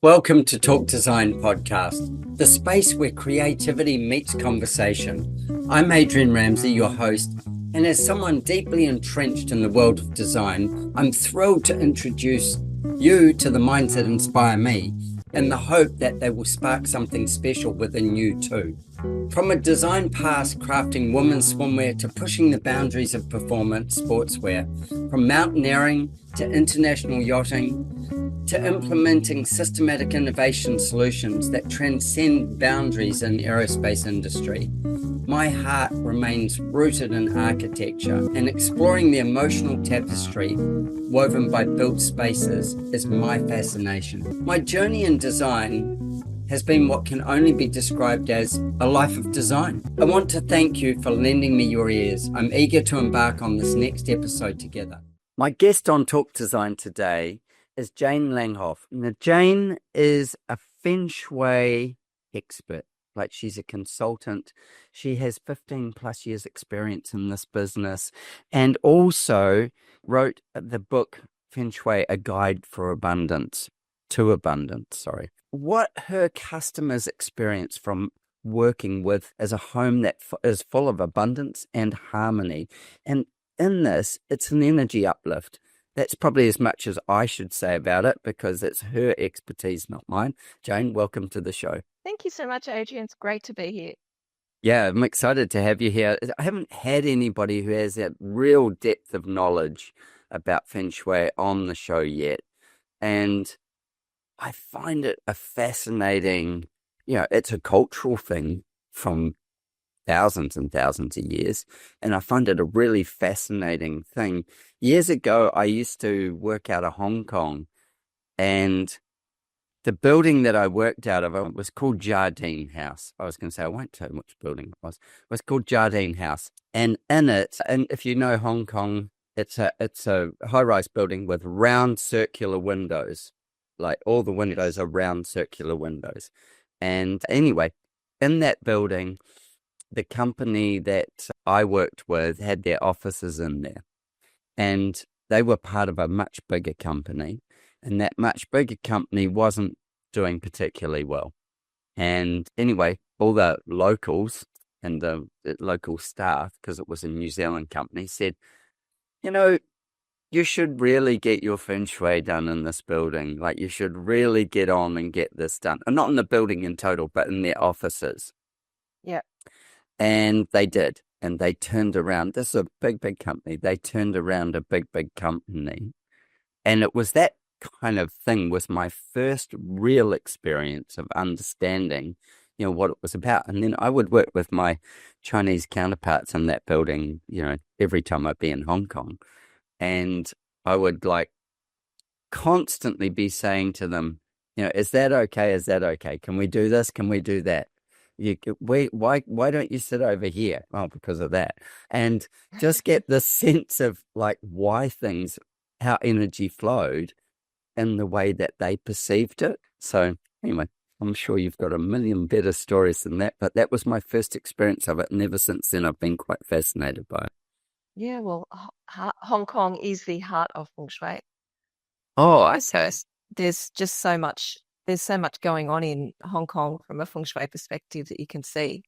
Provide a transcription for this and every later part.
Welcome to Talk Design Podcast, the space where creativity meets conversation. I'm Adrian Ramsey, your host, and as someone deeply entrenched in the world of design, I'm thrilled to introduce you to the minds that inspire me in the hope that they will spark something special within you too. From a design past crafting women's swimwear to pushing the boundaries of performance sportswear, from mountaineering to international yachting, to implementing systematic innovation solutions that transcend boundaries in aerospace industry. My heart remains rooted in architecture, and exploring the emotional tapestry woven by built spaces is my fascination. My journey in design has been what can only be described as a life of design. I want to thank you for lending me your ears. I'm eager to embark on this next episode together. My guest on Talk Design today is Jane Langof. Now, Jane is a Feng Shui expert. Like, she's a consultant. She has 15 plus years experience in this business, and also wrote the book Feng Shui, A Guide for Abundance, to Abundance, sorry. What her customers experience from working with is a home that is full of abundance and harmony. And in this, it's an energy uplift. That's probably as much as I should say about it, because it's her expertise, not mine. Jane, welcome to the show. Thank you so much, Adrian. It's great to be here. Yeah, I'm excited to have you here. I haven't had anybody who has that real depth of knowledge about Feng Shui on the show yet. And I find it a fascinating, it's a cultural thing from thousands and thousands of years. And I find it a really fascinating thing. Years ago, I used to work out of Hong Kong, and the building that I worked out of was called Jardine House. I was going to say, I won't tell you which building it was. It was called Jardine House. And in it, and if you know Hong Kong, it's a high-rise building with round circular windows. Like, all the windows are round circular windows. And anyway, in that building, the company that I worked with had their offices in there. And they were part of a much bigger company. And that much bigger company wasn't doing particularly well. And anyway, all the locals and the local staff, because it was a New Zealand company, said, you should really get your Feng Shui done in this building. Like, you should really get on and get this done. And not in the building in total, but in their offices. Yeah. And they did. And they turned around. This is a big, big company. They turned around a big, big company. And it was that kind of thing was my first real experience of understanding, what it was about. And then I would work with my Chinese counterparts in that building, every time I'd be in Hong Kong. And I would constantly be saying to them, is that okay? Is that okay? Can we do this? Can we do that? Why don't you sit over here? Oh, because of that. And just get the sense of why things, how energy flowed in the way that they perceived it. So anyway, I'm sure you've got a million better stories than that, but that was my first experience of it. And ever since then, I've been quite fascinated by it. Yeah, well, Hong Kong is the heart of Feng Shui. Oh, So there's just so much going on in Hong Kong from a Feng Shui perspective that you can see.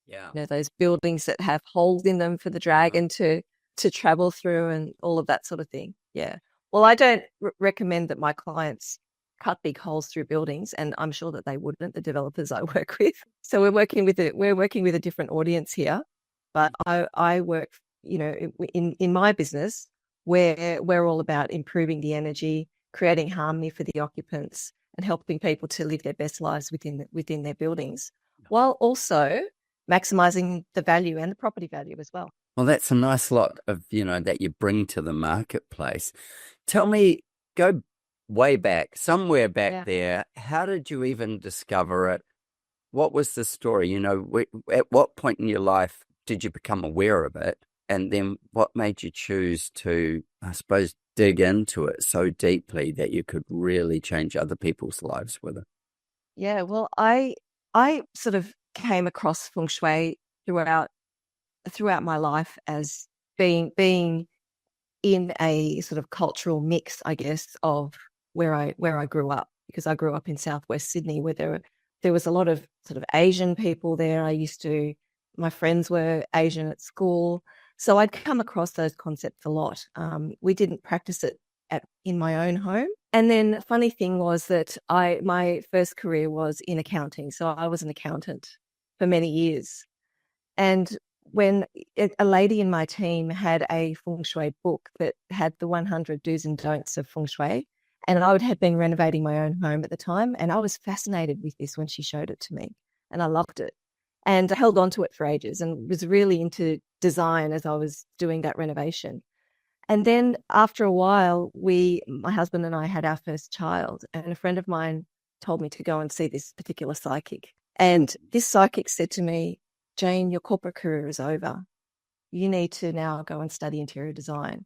Yeah. Those buildings that have holes in them for the dragon to travel through and all of that sort of thing. Yeah. Well, I don't recommend that my clients cut big holes through buildings, and I'm sure that they wouldn't, the developers I work with. So we're working with a different audience here, but I work, in my business, where we're all about improving the energy, creating harmony for the occupants, and helping people to live their best lives within their buildings, while also maximizing the value and the property value as well. Well, that's a nice lot of, that you bring to the marketplace. Tell me, go way back, somewhere back there, how did you even discover it? What was the story? At what point in your life did you become aware of it? And then what made you choose to, I suppose, dig into it so deeply that you could really change other people's lives with it? Yeah, well, I sort of came across Feng Shui throughout my life as being in a sort of cultural mix, I guess, of where I grew up. because I grew up in Southwest Sydney, where there was a lot of sort of Asian people there. My friends were Asian at school. So I'd come across those concepts a lot. We didn't practice it in my own home. And then the funny thing was that my first career was in accounting. So I was an accountant for many years. And when a lady in my team had a Feng Shui book that had the 100 do's and don'ts of Feng Shui, and I had been renovating my own home at the time, and I was fascinated with this when she showed it to me, and I loved it. And I held on to it for ages and was really into design as I was doing that renovation. And then after a while, my husband and I had our first child, and a friend of mine told me to go and see this particular psychic. And this psychic said to me, Jane, your corporate career is over. You need to now go and study interior design.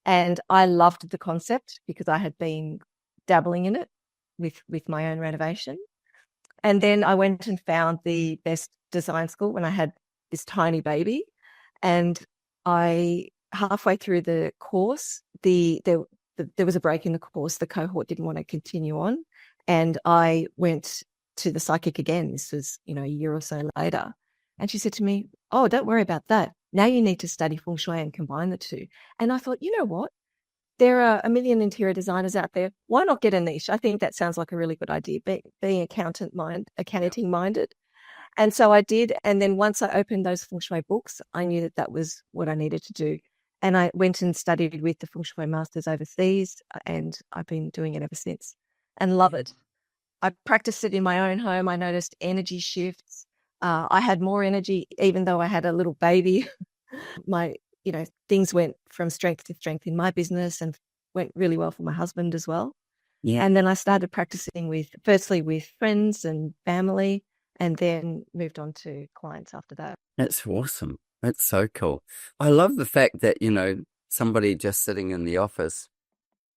And I loved the concept because I had been dabbling in it with my own renovation. And then I went and found the best design school when I had this tiny baby. And halfway through the course, there was a break in the course. The cohort didn't want to continue on. And I went to the psychic again. This was, a year or so later. And she said to me, oh, don't worry about that. Now you need to study Feng Shui and combine the two. And I thought, you know what? There are a million interior designers out there. Why not get a niche? I think that sounds like a really good idea, being accounting minded. And so I did. And then once I opened those Feng Shui books, I knew that was what I needed to do. And I went and studied with the Feng Shui Masters overseas, and I've been doing it ever since and love it. I practiced it in my own home. I noticed energy shifts. I had more energy, even though I had a little baby. Things went from strength to strength in my business and went really well for my husband as well. Yeah. And then I started practicing firstly with friends and family, and then moved on to clients after that. That's awesome. That's so cool. I love the fact that, somebody just sitting in the office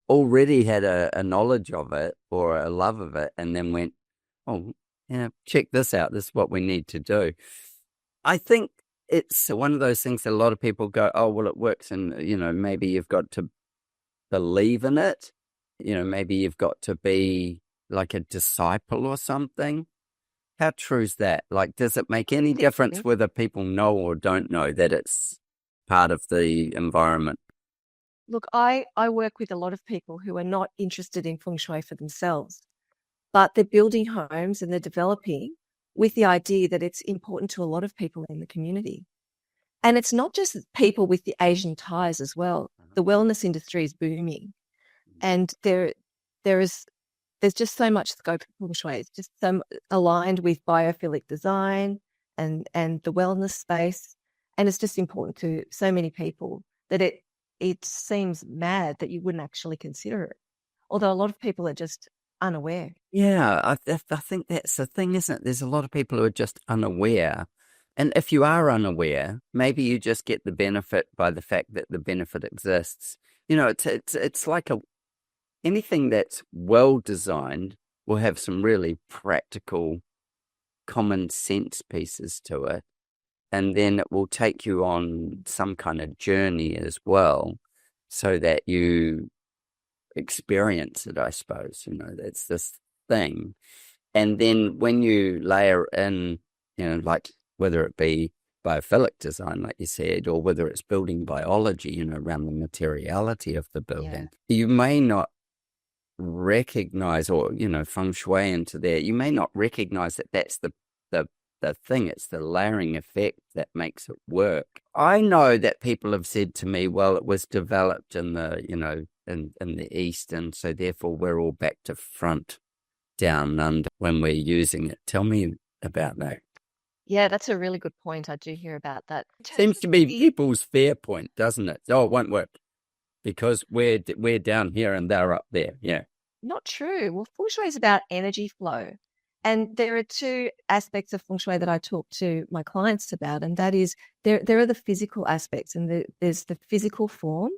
already had a knowledge of it or a love of it, and then went, oh, check this out. This is what we need to do. I think it's one of those things that a lot of people go, oh, well, it works. And, maybe you've got to believe in it. Maybe you've got to be like a disciple or something. How true is that? Like, does it make any difference whether people know or don't know that it's part of the environment? Look, I work with a lot of people who are not interested in Feng Shui for themselves, but they're building homes and they're developing with the idea that it's important to a lot of people in the community. And it's not just people with the Asian ties as well. The wellness industry is booming, and there's just so much scope for Feng Shui. It's just so aligned with biophilic design and the wellness space. And it's just important to so many people that it seems mad that you wouldn't actually consider it. Although a lot of people are just unaware. Yeah, I think that's the thing, isn't it? There's a lot of people who are just unaware. And if you are unaware, maybe you just get the benefit by the fact that the benefit exists. It's like anything that's well designed will have some really practical, common sense pieces to it. And then it will take you on some kind of journey as well, so that you experience it, I suppose. That's this thing. And then when you layer in, like whether it be biophilic design, like you said, or whether it's building biology, around the materiality of the building, you may not recognize, or, Feng Shui into there, you may not recognize that that's the thing. It's the layering effect that makes it work. I know that people have said to me, well, it was developed in the, in the East, and so therefore we're all back to front down under when we're using it. Tell me about that. Yeah, that's a really good point. I do hear about that. Seems to be people's fair point, doesn't it? Oh, it won't work because we're down here and they're up there. Yeah. Not true. Well, Feng Shui is about energy flow. And there are two aspects of Feng Shui that I talk to my clients about, and that is there are the physical aspects, and there's the physical form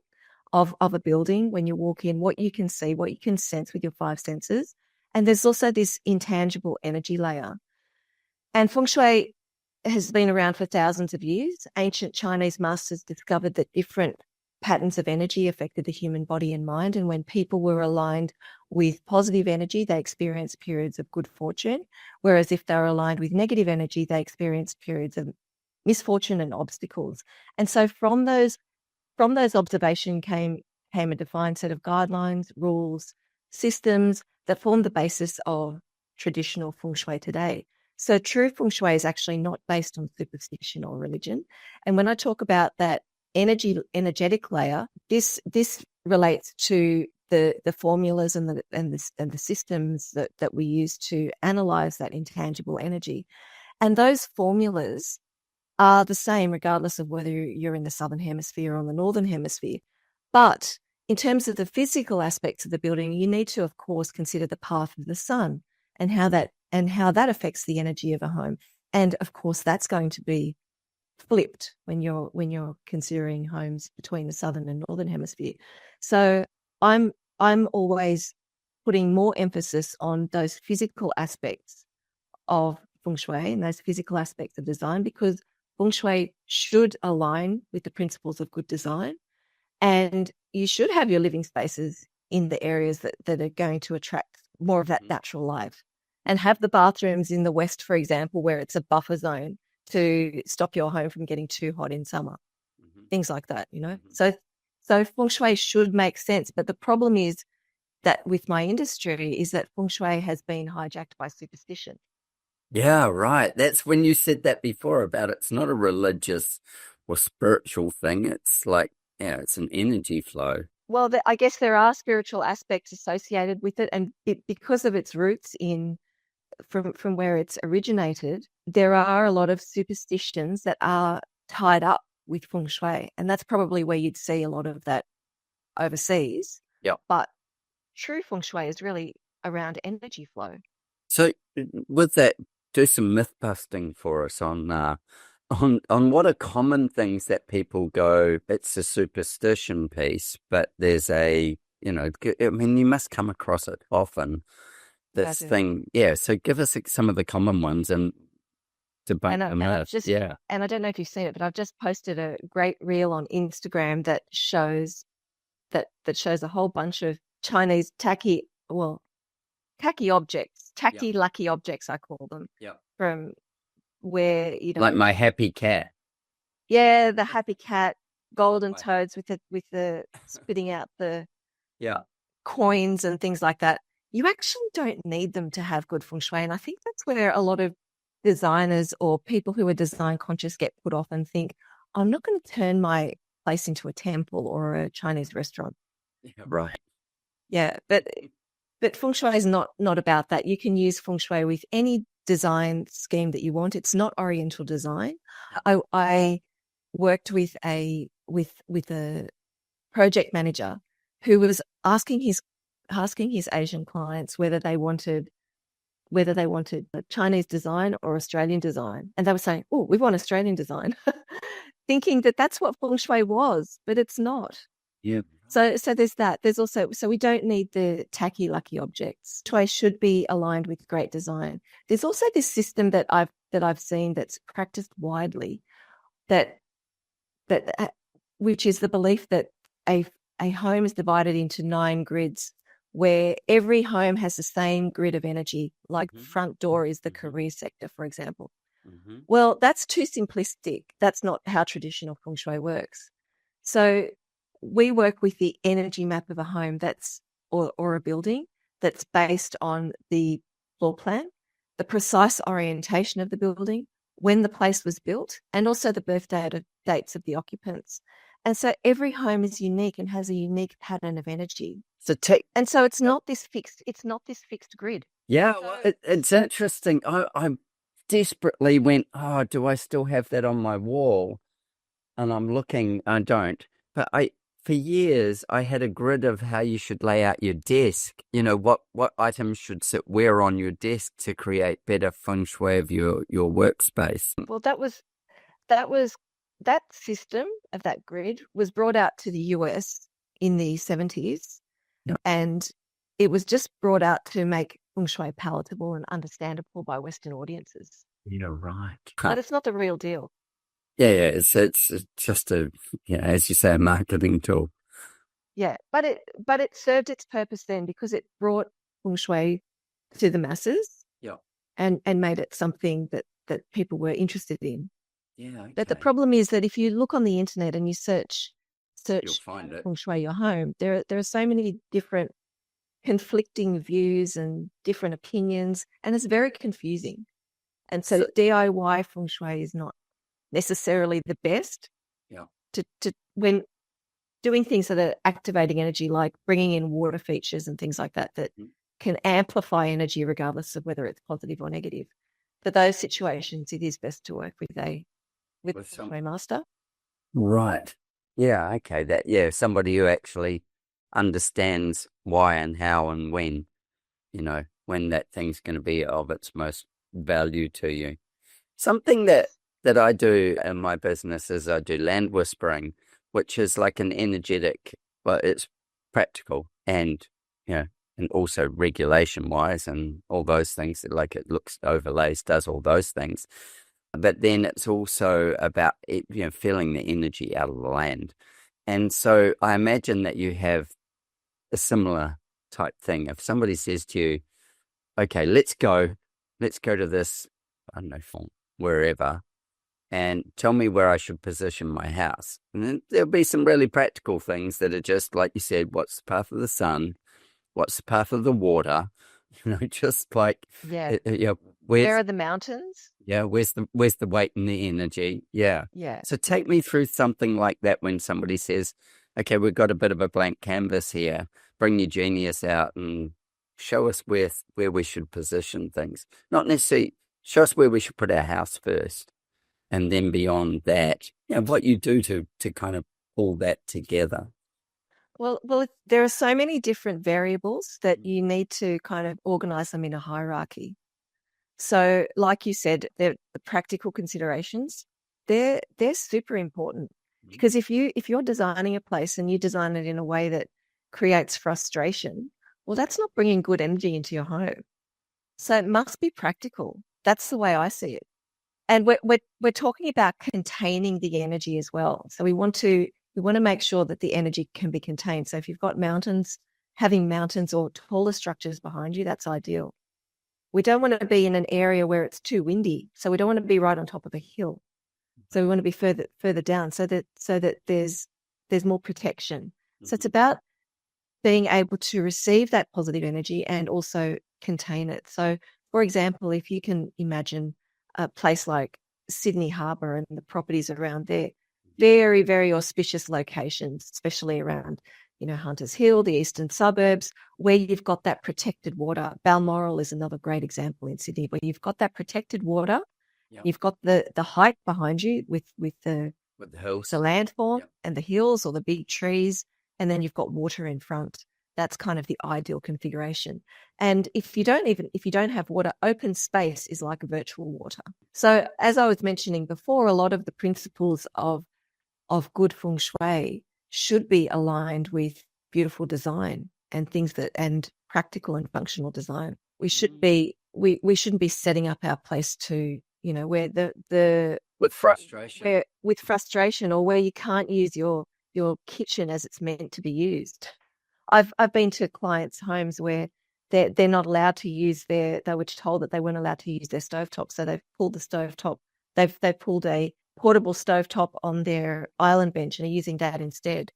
of a building when you walk in, what you can see, what you can sense with your five senses. And there's also this intangible energy layer. And Feng Shui has been around for thousands of years. Ancient Chinese masters discovered that different patterns of energy affected the human body and mind. And when people were aligned with positive energy, they experienced periods of good fortune. Whereas if they were aligned with negative energy, they experienced periods of misfortune and obstacles. And so from those observations came a defined set of guidelines, rules, systems that form the basis of traditional Feng Shui today. So true Feng Shui is actually not based on superstition or religion. And when I talk about that energetic layer, this relates to the formulas and the systems that we use to analyze that intangible energy. And those formulas are the same regardless of whether you're in the southern hemisphere or in the northern hemisphere. But in terms of the physical aspects of the building, you need to, of course, consider the path of the sun and how that affects the energy of a home. And of course, that's going to be flipped when you're considering homes between the southern and northern hemisphere. So I'm always putting more emphasis on those physical aspects of Feng Shui and those physical aspects of design, because Feng Shui should align with the principles of good design, and you should have your living spaces in the areas that are going to attract more of that natural light, and have the bathrooms in the west, for example, where it's a buffer zone to stop your home from getting too hot in summer, things like that, So Feng Shui should make sense. But the problem is that with my industry is that Feng Shui has been hijacked by superstition. Yeah, right. That's when you said that before about it's not a religious or spiritual thing. It's like, it's an energy flow. Well, I guess there are spiritual aspects associated with it, and because of its roots from where it's originated, there are a lot of superstitions that are tied up with Feng Shui, and that's probably where you'd see a lot of that overseas. Yeah. But true Feng Shui is really around energy flow. So with that, do some myth busting for us on what are common things that people go, it's a superstition piece, but there's you must come across it often. This thing, so give us some of the common ones and debate them out. And I don't know if you've seen it, but I've just posted a great reel on Instagram that shows a whole bunch of Chinese tacky objects, lucky objects, I call them. Yeah. From where, like my happy cat. Yeah, the happy cat, golden toads with the spitting out the coins and things like that. You actually don't need them to have good Feng Shui. And I think that's where a lot of designers or people who are design conscious get put off and think, I'm not going to turn my place into a temple or a Chinese restaurant. Yeah, right. Yeah, but Feng Shui is not about that. You can use Feng Shui with any design scheme that you want. It's not Oriental design. I worked with a project manager who was asking his Asian clients whether they wanted a Chinese design or Australian design, and they were saying, "Oh, we want Australian design," thinking that that's what Feng Shui was, but it's not. Yeah. So there's that. There's also, so we don't need the tacky lucky objects. Feng Shui should be aligned with great design. There's also this system that I've seen that's practiced widely, that which is the belief that a home is divided into 9 grids, where every home has the same grid of energy. Like the front door is the career sector, for example. Well, that's too simplistic. That's not how traditional Feng Shui works. So we work with the energy map of a home or a building that's based on the floor plan, the precise orientation of the building, when the place was built, and also the birth dates of the occupants. And so every home is unique and has a unique pattern of energy. And so it's not this fixed grid. Yeah, well, it's interesting. I desperately went, oh, do I still have that on my wall? And I'm looking, I don't. But for years, I had a grid of how you should lay out your desk. What items should sit where on your desk to create better feng shui of your workspace. Well, that system of that grid was brought out to the US in the 70s, and it was just brought out to make feng shui palatable and understandable by Western audiences. Right. But it's not the real deal. It's just a, as you say, a marketing tool. Yeah, but it served its purpose then because it brought feng shui to the masses Yeah. and made it something that people were interested in. Yeah. But the Okay. problem is that if you look on the internet and you search You'll how find to it. feng shui your home, there are so many different conflicting views and different opinions, and it's very confusing. And so So, DIY feng shui is not necessarily the best yeah. to when doing things that are activating energy, like bringing in water features and things like that, that Mm. can amplify energy regardless of whether it's positive or negative. For those situations, it is best to work with a With Feng some. Shui Master. Right. Yeah. Okay. Somebody who actually understands why and how and when that thing's going to be of its most value to you. Something Yes. that I do in my business is I do land whispering, which is like an energetic, but it's practical and also regulation wise and all those things. Like it looks overlays, does all those things. But then it's also about it, feeling the energy out of the land. And so I imagine that you have a similar type thing. If somebody says to you, okay, let's go to this, I don't know, wherever, and tell me where I should position my house. And then there'll be some really practical things that are just like you said, what's the path of the sun? What's the path of the water? Just like, Yeah. Where where's, are the mountains? where's the weight and the energy? Yeah. Yeah. So take me through something like that when somebody says, okay, we've got a bit of a blank canvas here. Bring your genius out and show us where we should position things. Not necessarily show us where we should put our house first. And then beyond that, what you do to kind of pull that together. Well, there are so many different variables that you need to kind of organize them in a hierarchy. So, like you said, the practical considerations, they're super important Mhm. because if you're designing a place and you design it in a way that creates frustration, well, that's not bringing good energy into your home. So it must be practical. That's the way I see it. And we're talking about containing the energy as well. So we want to make sure that the energy can be contained. So if you've got mountains, having mountains or taller structures behind you, that's ideal. We don't want to be in an area where it's too windy. So we don't want to be right on top of a hill. So we want to be further down so that there's more protection. So it's Mhm. about being able to receive that positive energy and also contain it. So, for example, if you can imagine a place like Sydney Harbour and the properties around there, very, very auspicious locations, especially around, Hunters Hill, the eastern suburbs, where you've got that protected water. Balmoral is another great example in Sydney, where you've got that protected water. Yeah. You've got the height behind you with the With the hills. landform Yeah. and the hills or the big trees, and then you've got water in front. That's kind of the ideal configuration. And if you don't have water, open space is like virtual water. So as I was mentioning before, a lot of the principles of good feng shui should be aligned with beautiful design and and practical and functional design. We should be we shouldn't be setting up our place to, where the With frustration. where with frustration or where you can't use your kitchen as it's meant to be used. I've been to clients' homes where they're not allowed to use they were told that they weren't allowed to use their stovetop, so they've pulled the stovetop. They've pulled a portable stovetop on their island bench and are using that instead.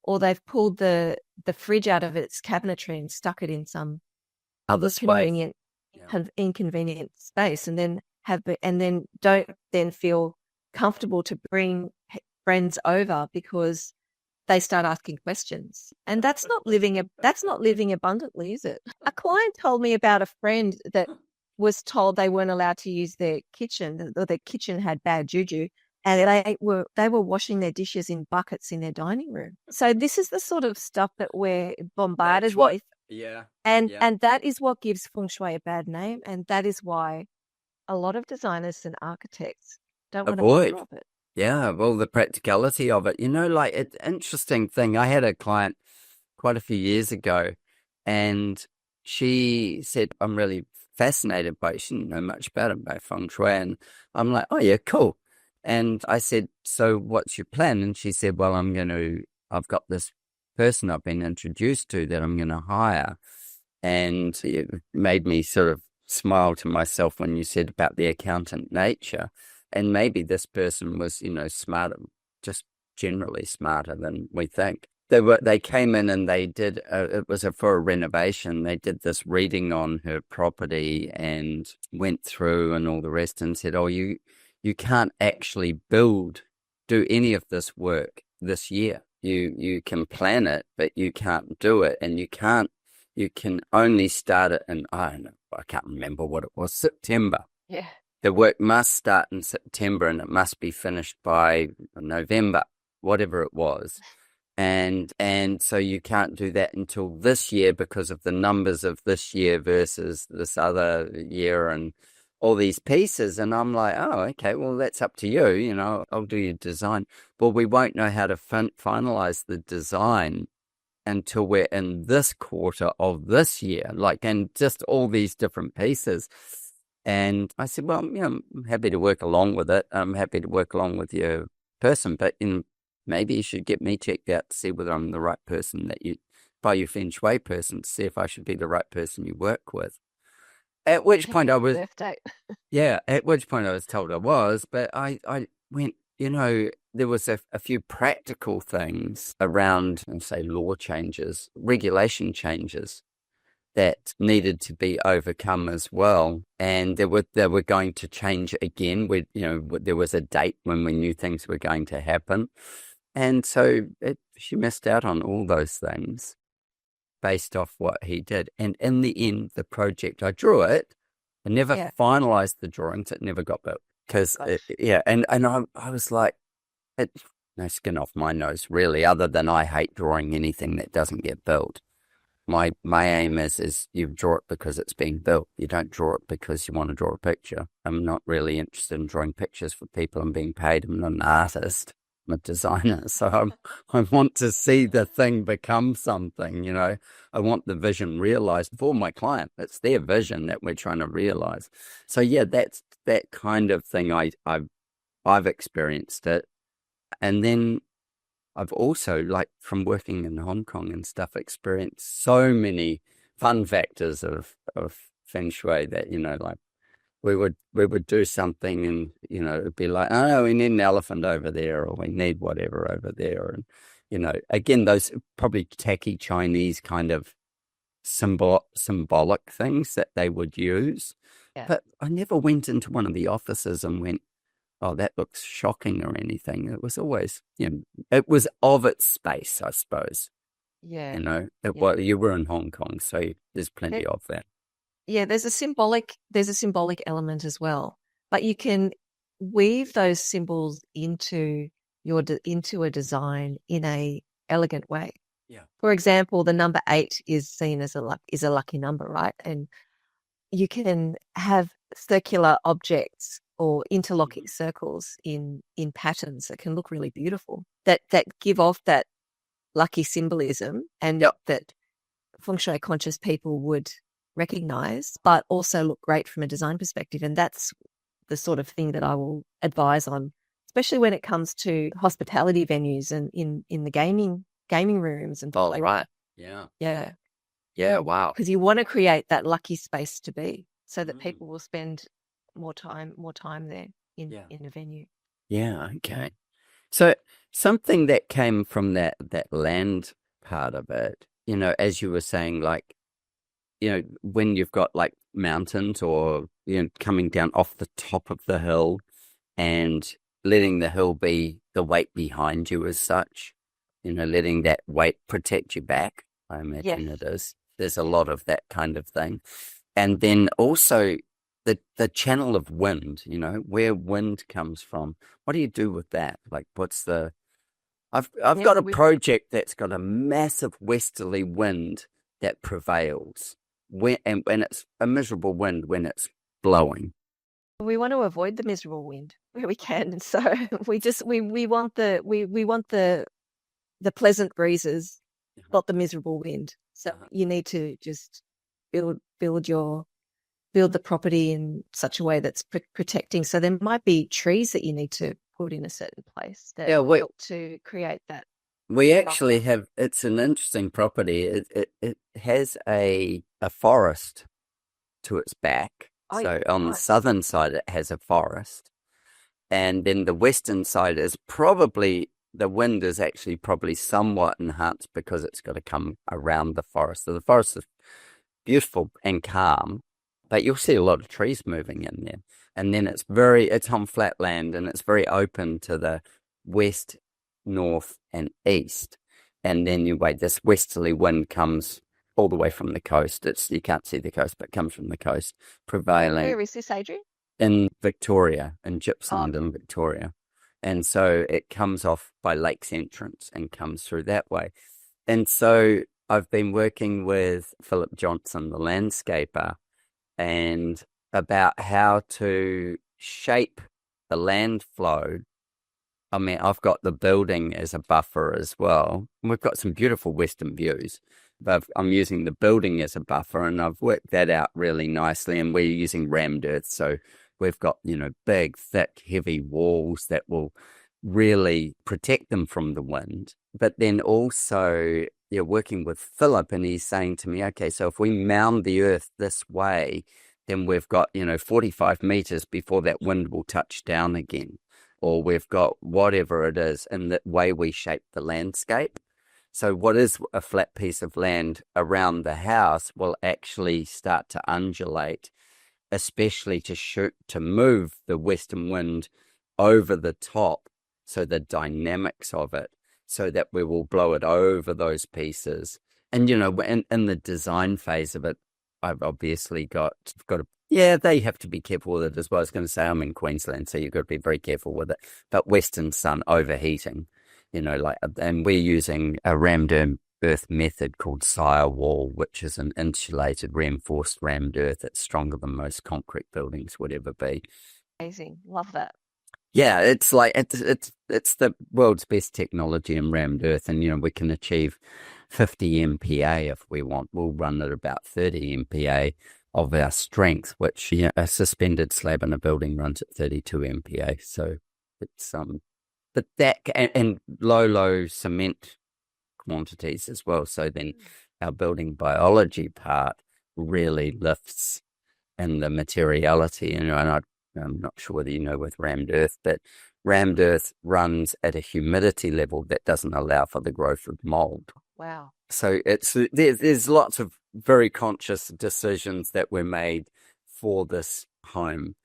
Or they've pulled the fridge out of its cabinetry and stuck it in some Other space. convenient Yeah. inconvenient space, and then don't then feel comfortable to bring friends over because they start asking questions. And that's not living abundantly, is it? A client told me about a friend that was told they weren't allowed to use their kitchen, or their kitchen had bad juju, and they were washing their dishes in buckets in their dining room. So this is the sort of stuff that we're bombarded with. Yeah. And Yeah. and that is what gives feng shui a bad name, and that is why a lot of designers and architects don't want to Avoid. bother of it. Yeah, well, the practicality of it, like it's interesting thing. I had a client quite a few years ago, and she said, "I'm really fascinated by it." She didn't know much about it, about feng shui, and I'm like, "Oh yeah, cool." And I said, so what's your plan? And she said, well, I've got this person I've been introduced to that I'm going to hire. And it made me sort of smile to myself when you said about the accountant nature. And maybe this person was, smarter, just generally smarter than we think. They came in and they did, it was for a renovation. They did this reading on her property and went through and all the rest and said, oh, you can't actually do any of this work this year. You can plan it, but you can't do it. And you can only start it in, I don't know, I can't remember what it was, September. Yeah. The work must start in September and it must be finished by November, whatever it was. And so you can't do that until this year because of the numbers of this year versus this other year and all these pieces. And I'm like, oh, okay, well, that's up to you. I'll do your design. Well, we won't know how to finalize the design until we're in this quarter of this year, and just all these different pieces. And I said, well, I'm happy to work along with it. I'm happy to work along with your person, but maybe you should get me checked out to see whether I'm the right person by your Feng Shui person, to see if I should be the right person you work with. At which point I was, at which point I was told I was, but I went, there was a few practical things around, say, law changes, regulation changes that needed to be overcome as well. And they were going to change again. There was a date when we knew things were going to happen. And so she missed out on all those things based off what he did. And in the end, the project, I drew it. I never finalized the drawings. It never got built. Because, and I was like, no skin off my nose, really, other than I hate drawing anything that doesn't get built. My aim is you draw it because it's being built. You don't draw it because you want to draw a picture. I'm not really interested in drawing pictures for people. I'm being paid. I'm not an artist. I'm a designer. So I want to see the thing become something, I want the vision realized for my client. It's their vision that we're trying to realize. So yeah, that's that kind of thing. I've experienced it. And then I've also, from working in Hong Kong and stuff, experienced so many fun factors of Feng Shui that, we would do something and, it'd be like, oh, no, we need an elephant over there, or we need whatever over there. And, again, those probably tacky Chinese kind of symbolic things that they would use. Yeah. But I never went into one of the offices and went, oh, that looks shocking or anything. It was always, it was of its space, I suppose. Yeah. Well, you were in Hong Kong, so there's plenty of that. Yeah, there's a symbolic element as well, but you can weave those symbols into a design in a elegant way. Yeah. For example, the number 8 is seen as a lucky number, right? And you can have circular objects or interlocking circles in patterns that can look really beautiful, that give off that lucky symbolism, and that Feng Shui conscious people would recognize, but also look great from a design perspective. And that's the sort of thing that I will advise on, especially when it comes to hospitality venues and in the gaming rooms and right. Yeah, wow. Because you want to create that lucky space to be, so that people will spend more time there in a venue. Yeah, okay. So something that came from that land part of it, as you were saying, when you've got mountains or, coming down off the top of the hill and letting the hill be the weight behind you as such, letting that weight protect you back, I imagine it is. There's a lot of that kind of thing. And then also the channel of wind, where wind comes from. What do you do with that? I've got a project that's got a massive westerly wind that prevails. And it's a miserable wind when it's blowing. We want to avoid the miserable wind where we can, so we want the pleasant breezes, not the miserable wind. So you need to just build the property in such a way that's protecting. So there might be trees that you need to put in a certain place that Yeah, help to create that we actually buffer. have, it's an interesting property. It has a forest to its back. Oh, yeah, So on the nice. southern side, it has a forest. And then the western side is probably, the wind is actually probably somewhat enhanced because it's got to come around the forest. So the forest is beautiful and calm, but you'll see a lot of trees moving in there. And then it's on flat land and it's very open to the west, north, and east. And then this westerly wind comes all the way from the coast. You can't see the coast, but it comes from the coast, prevailing Where is this, Adrian? in Victoria, in Oh, Gippsland in Victoria. And so it comes off by Lakes Entrance and comes through that way. And so I've been working with Philip Johnson, the landscaper, and about how to shape the land flow. I mean, I've got the building as a buffer as well. And we've got some beautiful western views, but I'm using the building as a buffer, and I've worked that out really nicely. And we're using rammed earth, so we've got, big, thick, heavy walls that will really protect them from the wind. But then also, you're working with Philip, and he's saying to me, okay, so if we mound the earth this way, then we've got, 45 meters before that wind will touch down again, or we've got whatever it is in the way we shape the landscape. So what is a flat piece of land around the house will actually start to undulate, especially to move the western wind over the top. So the dynamics of it, so that we will blow it over those pieces. And, in the design phase of it, I've obviously got to, yeah, they have to be careful with it as well. I was going to say I'm in Queensland, so you've got to be very careful with it. But Western sun overheating, and we're using a rammed earth method called sire wall, which is an insulated, reinforced rammed earth. It's stronger than most concrete buildings would ever be. amazing. Love that. Yeah, it's like it's the world's best technology in rammed earth, and we can achieve 50 MPa if we want. We'll run at about 30 MPa of our strength, which a suspended slab in a building runs at 32 MPa. So it's but that and low cement quantities as well. So then our building biology part really lifts in the materiality, and I'm not sure whether with rammed earth, but rammed earth runs at a humidity level that doesn't allow for the growth of mold. Wow. So there's lots of very conscious decisions that were made for this home.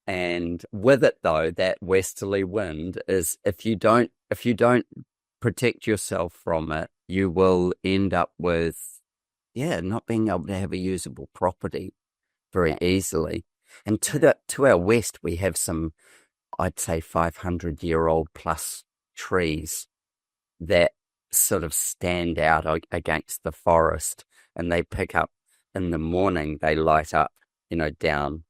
And with it though, that westerly wind is, if you don't protect yourself from it, you will end up with not being able to have a usable property very easily. And to our west, we have some, I'd say, 500-year-old plus trees that sort of stand out against the forest, and they pick up in the morning. They light up, down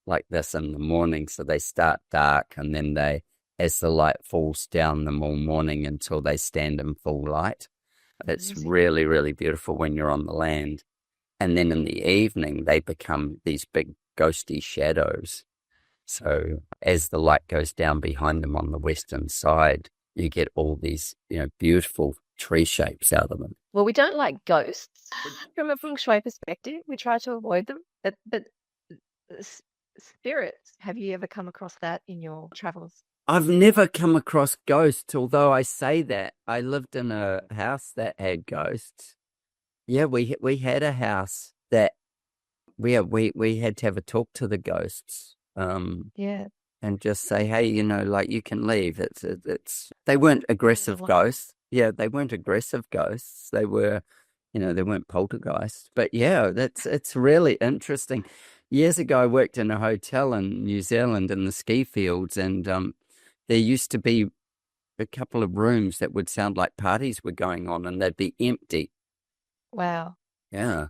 like this in the morning. So they start dark, and then as the light falls down them all morning until they stand in full light. It's Amazing. really, really beautiful when you're on the land. And then in the evening, they become these big ghosty shadows. So as the light goes down behind them on the western side, you get all these, beautiful tree shapes out of them. Well, we don't like ghosts from a feng shui perspective. We try to avoid them. But spirits, have you ever come across that in your travels? I've never come across ghosts, although I say that. I lived in a house that had ghosts. Yeah, we had a house that we had to have a talk to the ghosts. Yeah. And just say, hey, you can leave. It's they weren't aggressive ghosts. Yeah, they weren't aggressive ghosts. They were, they weren't poltergeists. But yeah, it's really interesting. Years ago, I worked in a hotel in New Zealand in the ski fields, and there used to be a couple of rooms that would sound like parties were going on, and they'd be empty. Wow. Yeah.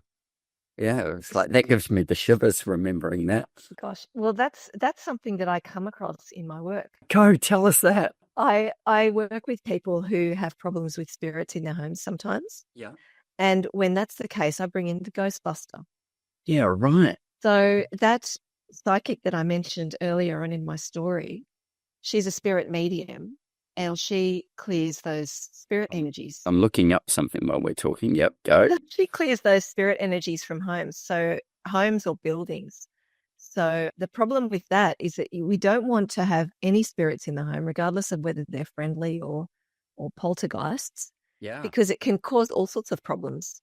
Yeah, it's like that gives me the shivers remembering that. Gosh. Well, that's something that I come across in my work. Go, tell us that. I work with people who have problems with spirits in their homes sometimes. Yeah. And when that's the case, I bring in the Ghostbuster. Yeah, right. So that psychic that I mentioned earlier on in my story, she's a spirit medium, and she clears those spirit energies. I'm looking up something while we're talking. Yep, go. She clears those spirit energies from homes, so homes or buildings. So the problem with that is that we don't want to have any spirits in the home, regardless of whether they're friendly or poltergeists, because it can cause all sorts of problems.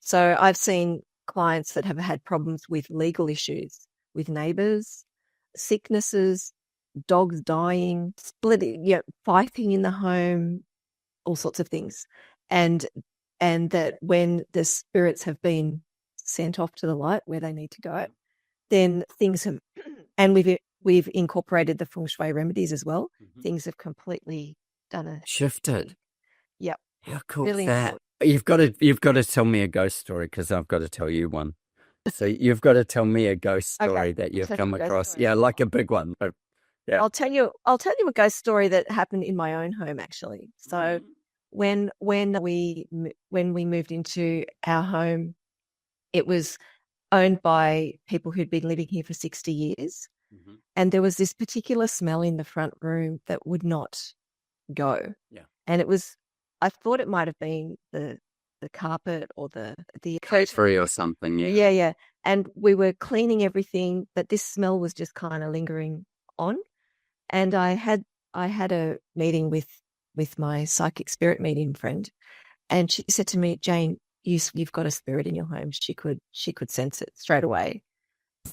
So I've seen clients that have had problems with legal issues, with neighbours, sicknesses, dogs dying, splitting, fighting in the home, all sorts of things. And that when the spirits have been sent off to the light where they need to go, then things have, and we've incorporated the Feng Shui remedies as well. Mm-hmm. Things have completely shifted. Yep. How cool is that? You've got to tell me a ghost story, because I've got to tell you one. So you've got to tell me a ghost story that you've come across. Yeah, like a big one. Yeah. I'll tell you a ghost story that happened in my own home, actually. So when we moved into our home, it was owned by people who'd been living here for 60 years. Mm-hmm. And there was this particular smell in the front room that would not go. Yeah. And I thought it might have been the carpet or the free or something. Yeah. Yeah. And we were cleaning everything, but this smell was just kind of lingering on. And I had a meeting with my psychic spirit medium friend, and she said to me, "Jane, you've got a spirit in your home." She could sense it straight away.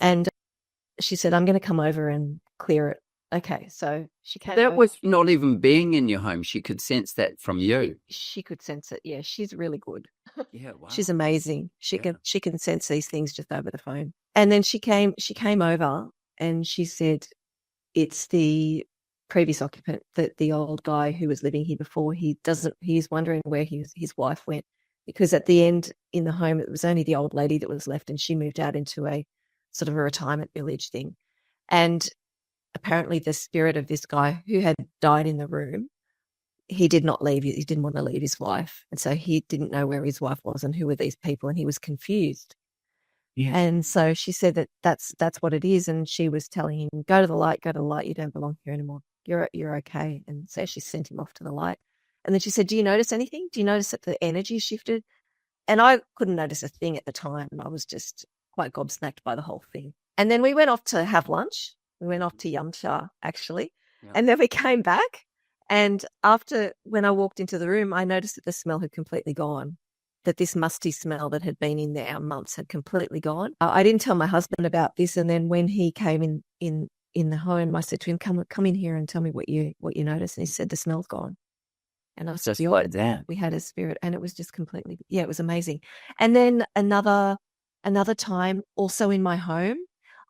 And she said, "I'm going to come over and clear it." Okay, so she came. That was not even being in your home. She could sense that from you. She could sense it. Yeah, she's really good. Yeah, wow. She's amazing. She can sense these things just over the phone. And then she came over and she said, "It's the previous occupant, that the old guy who was living here before. He's wondering where his wife went, because at the end in the home it was only the old lady that was left, and she moved out into a sort of a retirement village thing. And apparently the spirit of this guy who had died in the room, he did not leave. He didn't want to leave his wife. And so he didn't know where his wife was and who were these people, and he was confused." Yeah. And so she said that's what it is. And she was telling him, go to the light, you don't belong here anymore. You're okay. And so she sent him off to the light. And then she said, "Do you notice anything? Do you notice that the energy shifted?" And I couldn't notice a thing at the time. I was just quite gobsmacked by the whole thing. And then we went off to have lunch. We went off to Yumcha, actually. Yeah. And then we came back. And when I walked into the room, I noticed that the smell had completely gone, that this musty smell that had been in there months had completely gone. I didn't tell my husband about this. And then when he came in the home, I said to him, come in here and tell me what you noticed. And he said, "The smell's gone." And I was just like that. We had a spirit, and it was just completely, it was amazing. And then another time, also in my home,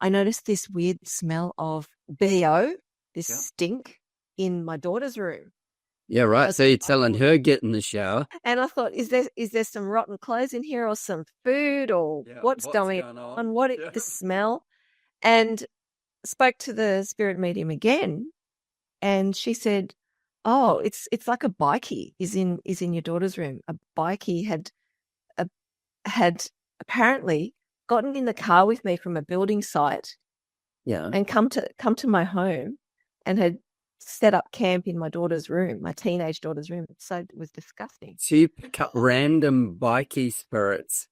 I noticed this weird smell of BO, this stink in my daughter's room. Yeah, right. So you're telling her, get in the shower. And I thought, is there some rotten clothes in here, or some food, or what's going on? The smell? And spoke to the spirit medium again, and she said, "Oh, it's like a bikie is in your daughter's room. A bikie had apparently gotten in the car with me from a building site, and come to my home, and had set up camp in my daughter's room, my teenage daughter's room." So it was disgusting. So you pick up random bikie spirits.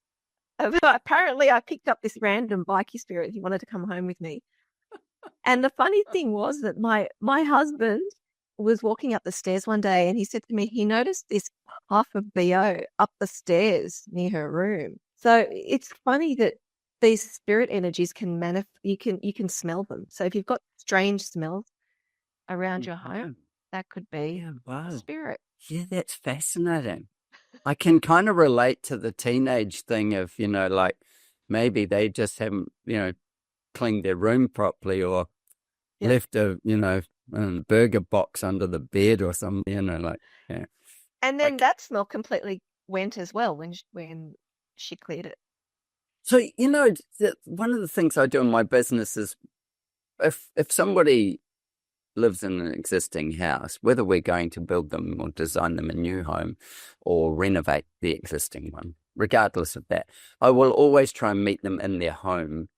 Apparently, I picked up this random bikie spirit. He wanted to come home with me. And the funny thing was that my husband was walking up the stairs one day, and he said to me, he noticed this puff of BO up the stairs near her room. So it's funny that these spirit energies can you can smell them. So if you've got strange smells around your home, that could be a spirit. Yeah, that's fascinating. I can kind of relate to the teenage thing of, like maybe they just haven't, cleaned their room properly, or left a burger box under the bed or something, And then that smell completely went as well when she cleared it. So, one of the things I do in my business is if somebody lives in an existing house, whether we're going to build them or design them a new home or renovate the existing one, regardless of that, I will always try and meet them in their home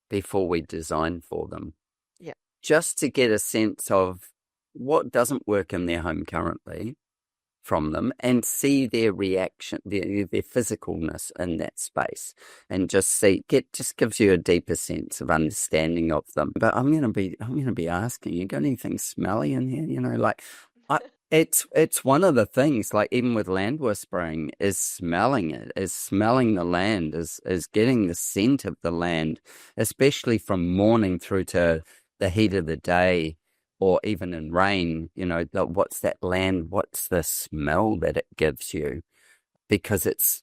before we design for them. Yeah. Just to get a sense of what doesn't work in their home currently from them and see their reaction, their physicalness in that space, and just gives you a deeper sense of understanding of them. But I'm gonna be asking, you got anything smelly in here? Like I, it's one of the things, like even with land whispering, is smelling it, is smelling the land, is getting the scent of the land, especially from morning through to the heat of the day, or even in rain, what's that land, what's the smell that it gives you? Because it's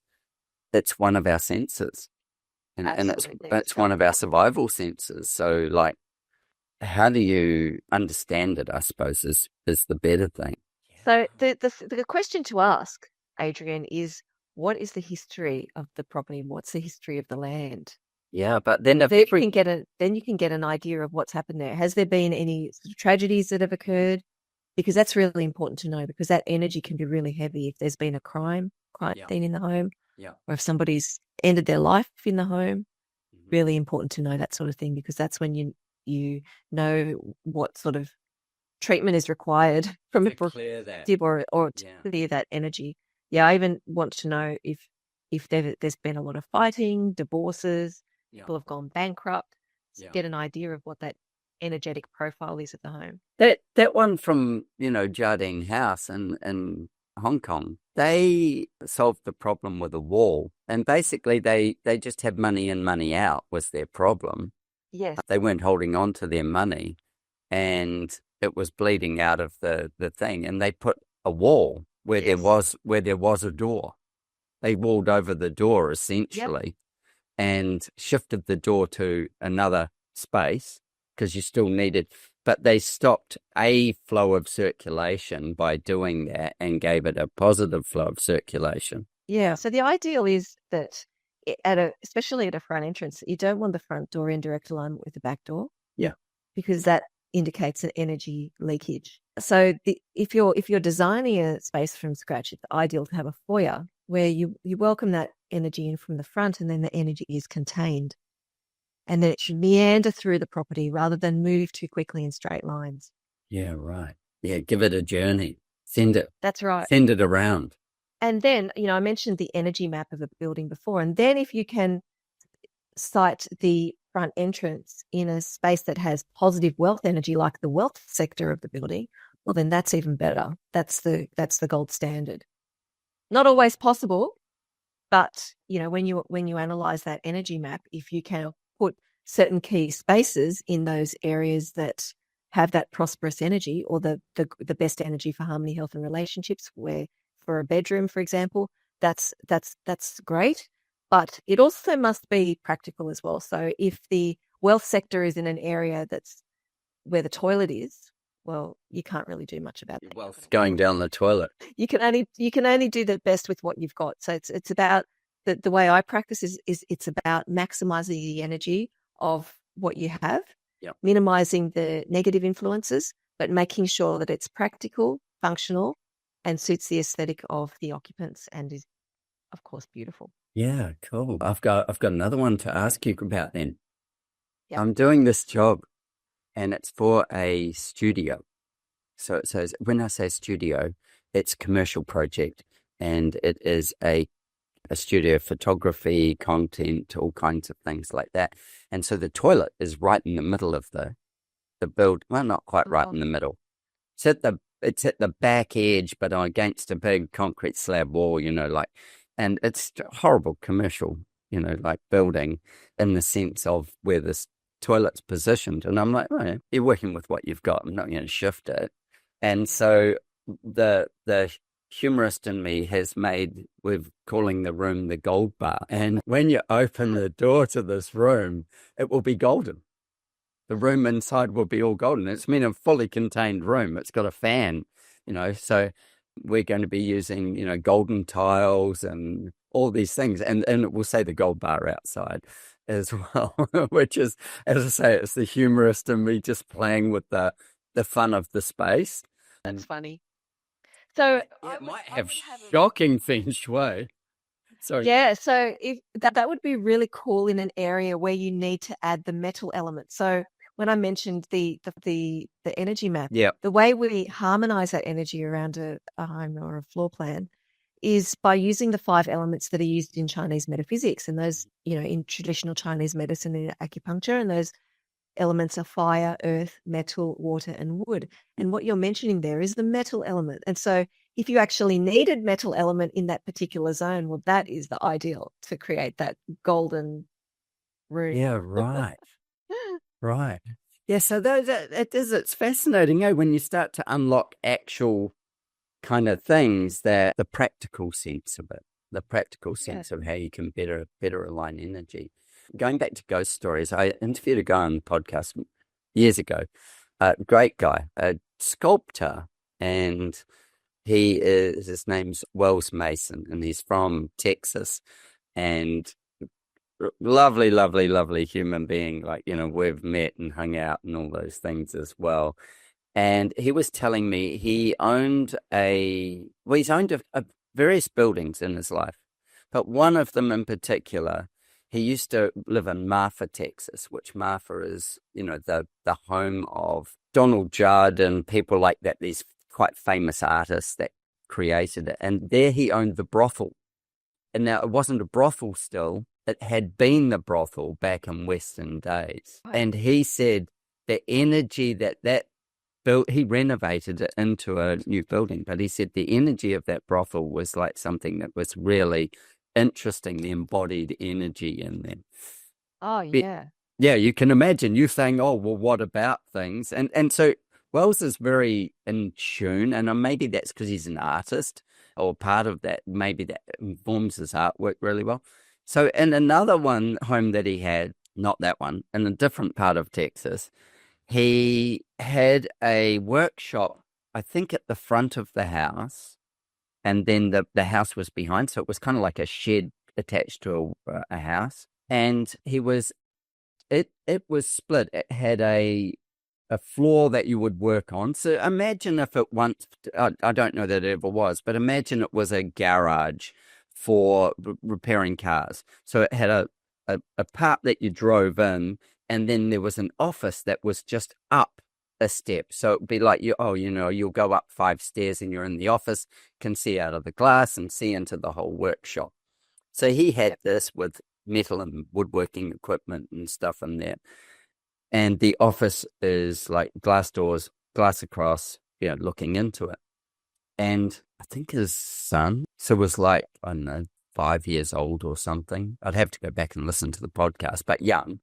one of our senses, and Absolutely. it's one of our survival senses. So, like, how do you understand it, I suppose, is the better thing. So the question to ask, Adrian, is what is the history of the property? What's the history of the land? Yeah, but then Then you can get an idea of what's happened there. Has there been any sort of tragedies that have occurred? Because that's really important to know, because that energy can be really heavy if there's been a crime Yeah, scene in the home, yeah. or if somebody's ended their life in the home. Mhm. Really important to know that sort of thing, because that's when you know what sort of treatment is required from a To clear that. perspective, or to Yeah, clear that energy. Yeah, I even want to know if there's been a lot of fighting, divorces, yeah, people have gone bankrupt. yeah. Get an idea of what that energetic profile is of the home. That one from, Jardine House in Hong Kong, they solved the problem with a wall. And basically they just had money in, money out was their problem. Yes. They weren't holding on to their money, and it was bleeding out of the thing. And they put a wall where Yes. there was a door. They walled over the door Yep. essentially, and shifted the door to another space because you still needed, but they stopped a flow of circulation by doing that and gave it a positive flow of circulation. Yeah. So the ideal is that especially at a front entrance, you don't want the front door in direct alignment with the back door, Yeah. because that indicates an energy leakage. So if you're designing a space from scratch, it's ideal to have a foyer where you welcome that energy in from the front, and then the energy is contained, and then it should meander through the property rather than move too quickly in straight lines. Yeah, right. Yeah, give it a journey. Send it, That's right. send it around. And then, I mentioned the energy map of a building before, and then if you can site the front entrance in a space that has positive wealth energy, like the wealth sector of the building, well, then that's even better. That's the gold standard. Not always possible, but when you analyze that energy map, if you can put certain key spaces in those areas that have that prosperous energy, or the best energy for harmony, health, and relationships, where for a bedroom, for example, that's great. But it also must be practical as well. So if the wealth sector is in an area that's where the toilet is, well, you can't really do much about that. Wealth going down the toilet. You can only do the best with what you've got. So it's about the way I practice is it's about maximizing the energy of what you have, Yep. minimizing the negative influences, but making sure that it's practical, functional, and suits the aesthetic of the occupants, and is, of course, beautiful. Yeah, cool. I've got another one to ask you about then. Yep. I'm doing this job and it's for a studio. So it says, when I say studio, it's a commercial project, and it is a studio, photography, content, all kinds of things like that. And so the toilet is right in the middle of the build. Well, not quite right in the middle. It's at the back edge, but against a big concrete slab wall, and it's a horrible commercial, like building, in the sense of where this toilet's positioned. And I'm like, oh, you're working with what you've got. I'm not going to shift it. And so the humorist in me has made, we're calling the room the gold bar. And when you open the door to this room, it will be golden. The room inside will be all golden. It's a fully contained room. It's got a fan, so we're going to be using, golden tiles and all these things. And it will say the gold bar outside as well, which is, as I say, it's the humorist in me just playing with the fun of the space. That's funny. So It might have shocking feng shui. So yeah, so if that would be really cool in an area where you need to add the metal element. So when I mentioned the energy map, Yeah. the way we harmonize that energy around a home or a floor plan is by using the 5 elements that are used in Chinese metaphysics, and those, in traditional Chinese medicine and acupuncture, and those elements are fire, earth, metal, water, and wood. And what you're mentioning there is the metal element. And so if you actually needed metal element in that particular zone, well, that is the ideal to create that golden room. Yeah, right. Right. Yeah, so it's fascinating, when you start to unlock actual kind of things, that the practical sense of it, the practical sense of how you can better align energy. Going back to ghost stories, I interviewed a guy on the podcast years ago, a great guy, a sculptor, and his name's Wells Mason, and he's from Texas, and lovely, lovely, lovely human being. Like, we've met and hung out and all those things as well. And he was telling me he's owned various buildings in his life, but one of them in particular, he used to live in Marfa, Texas, which Marfa is, the home of Donald Judd and people like that, these quite famous artists that created it. And there he owned the brothel. And now it wasn't a brothel still, it had been the brothel back in Western days. And he said the energy that built, he renovated it into a new building, but he said the energy of that brothel was like something that was really interesting, the embodied energy in there. Oh, yeah. Yeah, you can imagine you saying, oh, well, what about things? And so Wells is very in tune, and maybe that's because he's an artist, or part of that, maybe that informs his artwork really well. So in another home that he had, not that one, in a different part of Texas, he had a workshop, I think, at the front of the house, and then the house was behind, so it was kind of like a shed attached to a house. And it was split. It had a floor that you would work on. So imagine if it once, I don't know that it ever was, but imagine it was a garage for repairing cars. So it had a part that you drove in, and then there was an office that was just up a step. So it'd be like, you'll go up 5 stairs and you're in the office, can see out of the glass and see into the whole workshop. So he had this with metal and woodworking equipment and stuff in there. And the office is like glass doors, glass across, looking into it. And I think his son, was like, I don't know, 5 years old or something. I'd have to go back and listen to the podcast, but young,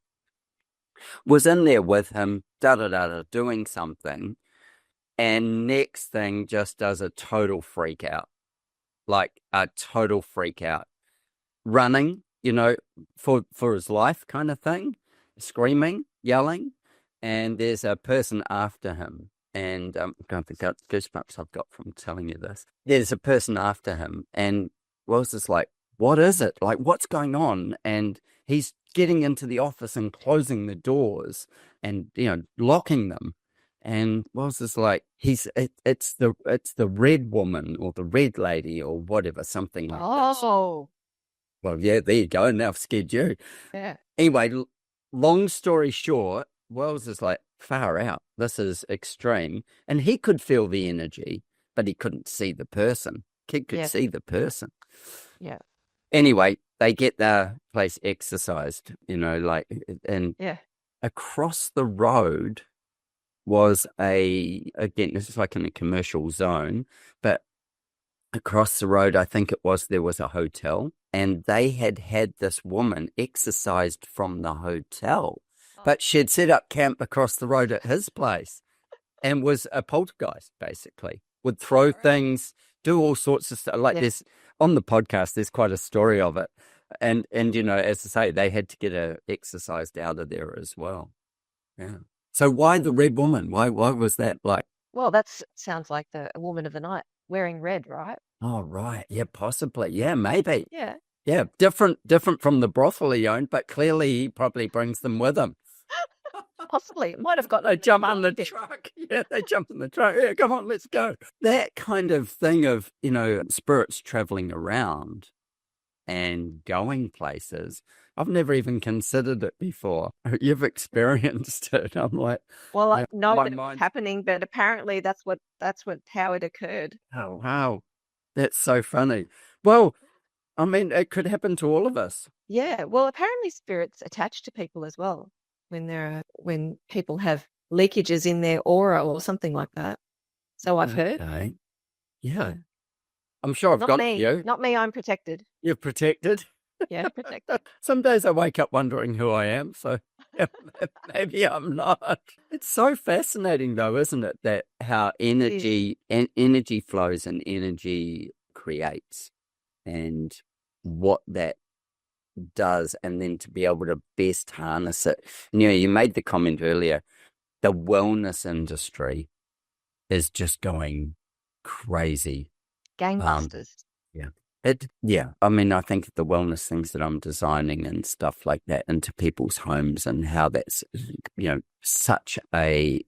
was in there with him, doing something. And next thing just does a total freak out, running, for his life kind of thing, screaming, yelling. And there's a person after him. And I don't think that's goosebumps I've got from telling you this. There's a person after him, and Wells is like, what is it? Like, what's going on? And he's getting into the office and closing the doors and, locking them. And Wells is like, it's the red woman or the red lady or whatever, something like that. Oh. Well, yeah, there you go. Now I've scared you. Yeah. Anyway, long story short, Wells is like, far out. This is extreme. And he could feel the energy, but he couldn't see the person. Kid could see the person. Yeah. Anyway, they get the place exercised, and across the road was again, this is like in a commercial zone, but across the road, I think there was a hotel, and they had this woman exercised from the hotel. But she'd set up camp across the road at his place and was a poltergeist, basically. Would throw things, do all sorts of stuff. Like this, on the podcast, there's quite a story of it. And as I say, they had to get her exorcised out of there as well. Yeah. So why the red woman? Why was that like? Well, that sounds like the woman of the night wearing red, right? Oh, right. Yeah, possibly. Yeah, maybe. Yeah. Yeah, different from the brothel he owned, but clearly he probably brings them with him. Possibly. It might have got They jump on the truck. Yeah, they jump in the truck. Yeah, come on, let's go. That kind of thing of, spirits traveling around and going places. I've never even considered it before. You've experienced it. I'm like, Well, I know my that it was mind. happening, but apparently that's how it occurred. Oh, wow. That's so funny. Well, I mean, it could happen to all of us. Yeah. Well, apparently spirits attach to people as well when people have leakages in their aura or something like that. So I've heard. Okay. Yeah. Yeah. I'm sure I've Not got me. you. Not me. I'm protected. You're protected. Yeah, protected. Some days I wake up wondering who I am, so maybe I'm not. It's so fascinating, though, isn't it? That how energy flows and energy creates, and what that does, and then to be able to best harness it. And, you made the comment earlier, the wellness industry is just going crazy. Gangbusters. Yeah. I mean, I think of the wellness things that I'm designing and stuff like that into people's homes, and how that's, such in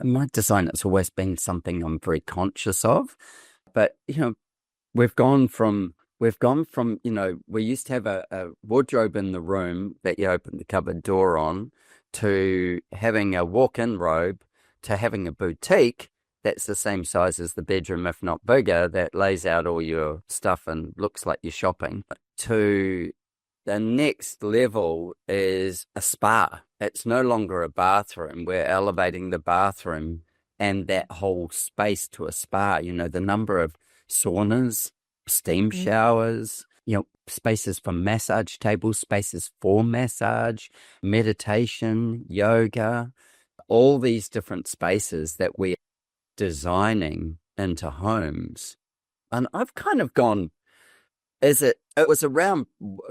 my design, it's always been something I'm very conscious of. But, we've gone from, we used to have a wardrobe in the room that you open the cupboard door on, to having a walk-in robe, to having a boutique that's the same size as the bedroom, if not bigger, that lays out all your stuff and looks like you're shopping. To the next level is a spa. It's no longer a bathroom. We're elevating the bathroom and that whole space to a spa. The number of saunas, steam showers, spaces for massage tables, spaces for massage, meditation, yoga, all these different spaces that we designing into homes. And I've kind of gone, it was around,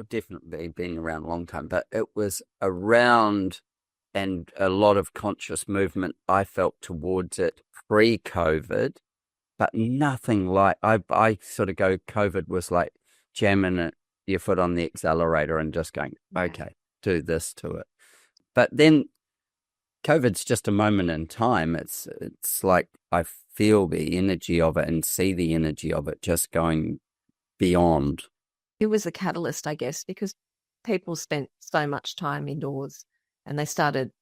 definitely been around a long time, but it was around, and a lot of conscious movement I felt towards it pre-COVID, but nothing like, I sort of go, COVID was like jamming your foot on the accelerator and just going, okay, do this to it. But then COVID's just a moment in time. It's like I feel the energy of it and see the energy of it just going beyond. It was a catalyst, I guess, because people spent so much time indoors, and they started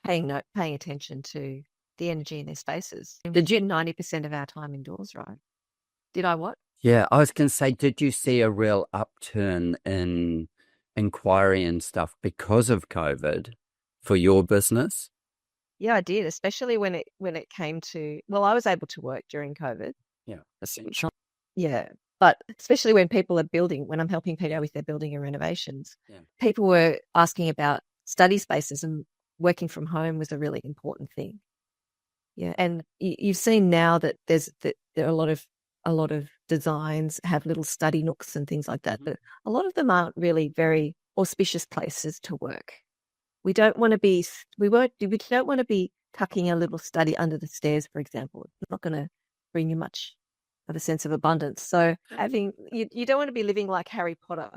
paying attention to the energy in their spaces. Did you 90% of our time indoors, right? Did I what? Yeah, I was going to say, did you see a real upturn in inquiry and stuff because of COVID for your business? Yeah, I did, especially when it came to, well, I was able to work during COVID. Yeah, essential. Yeah, but especially when people are building, when I'm helping people with their building and renovations, people were asking about study spaces, and working from home was a really important thing. Yeah, and you've seen now that there are a lot of designs have little study nooks and things like that, but a lot of them aren't really very auspicious places to work. We don't want to be tucking a little study under the stairs, for example. It's not going to bring you much of a sense of abundance. So you don't want to be living like Harry Potter,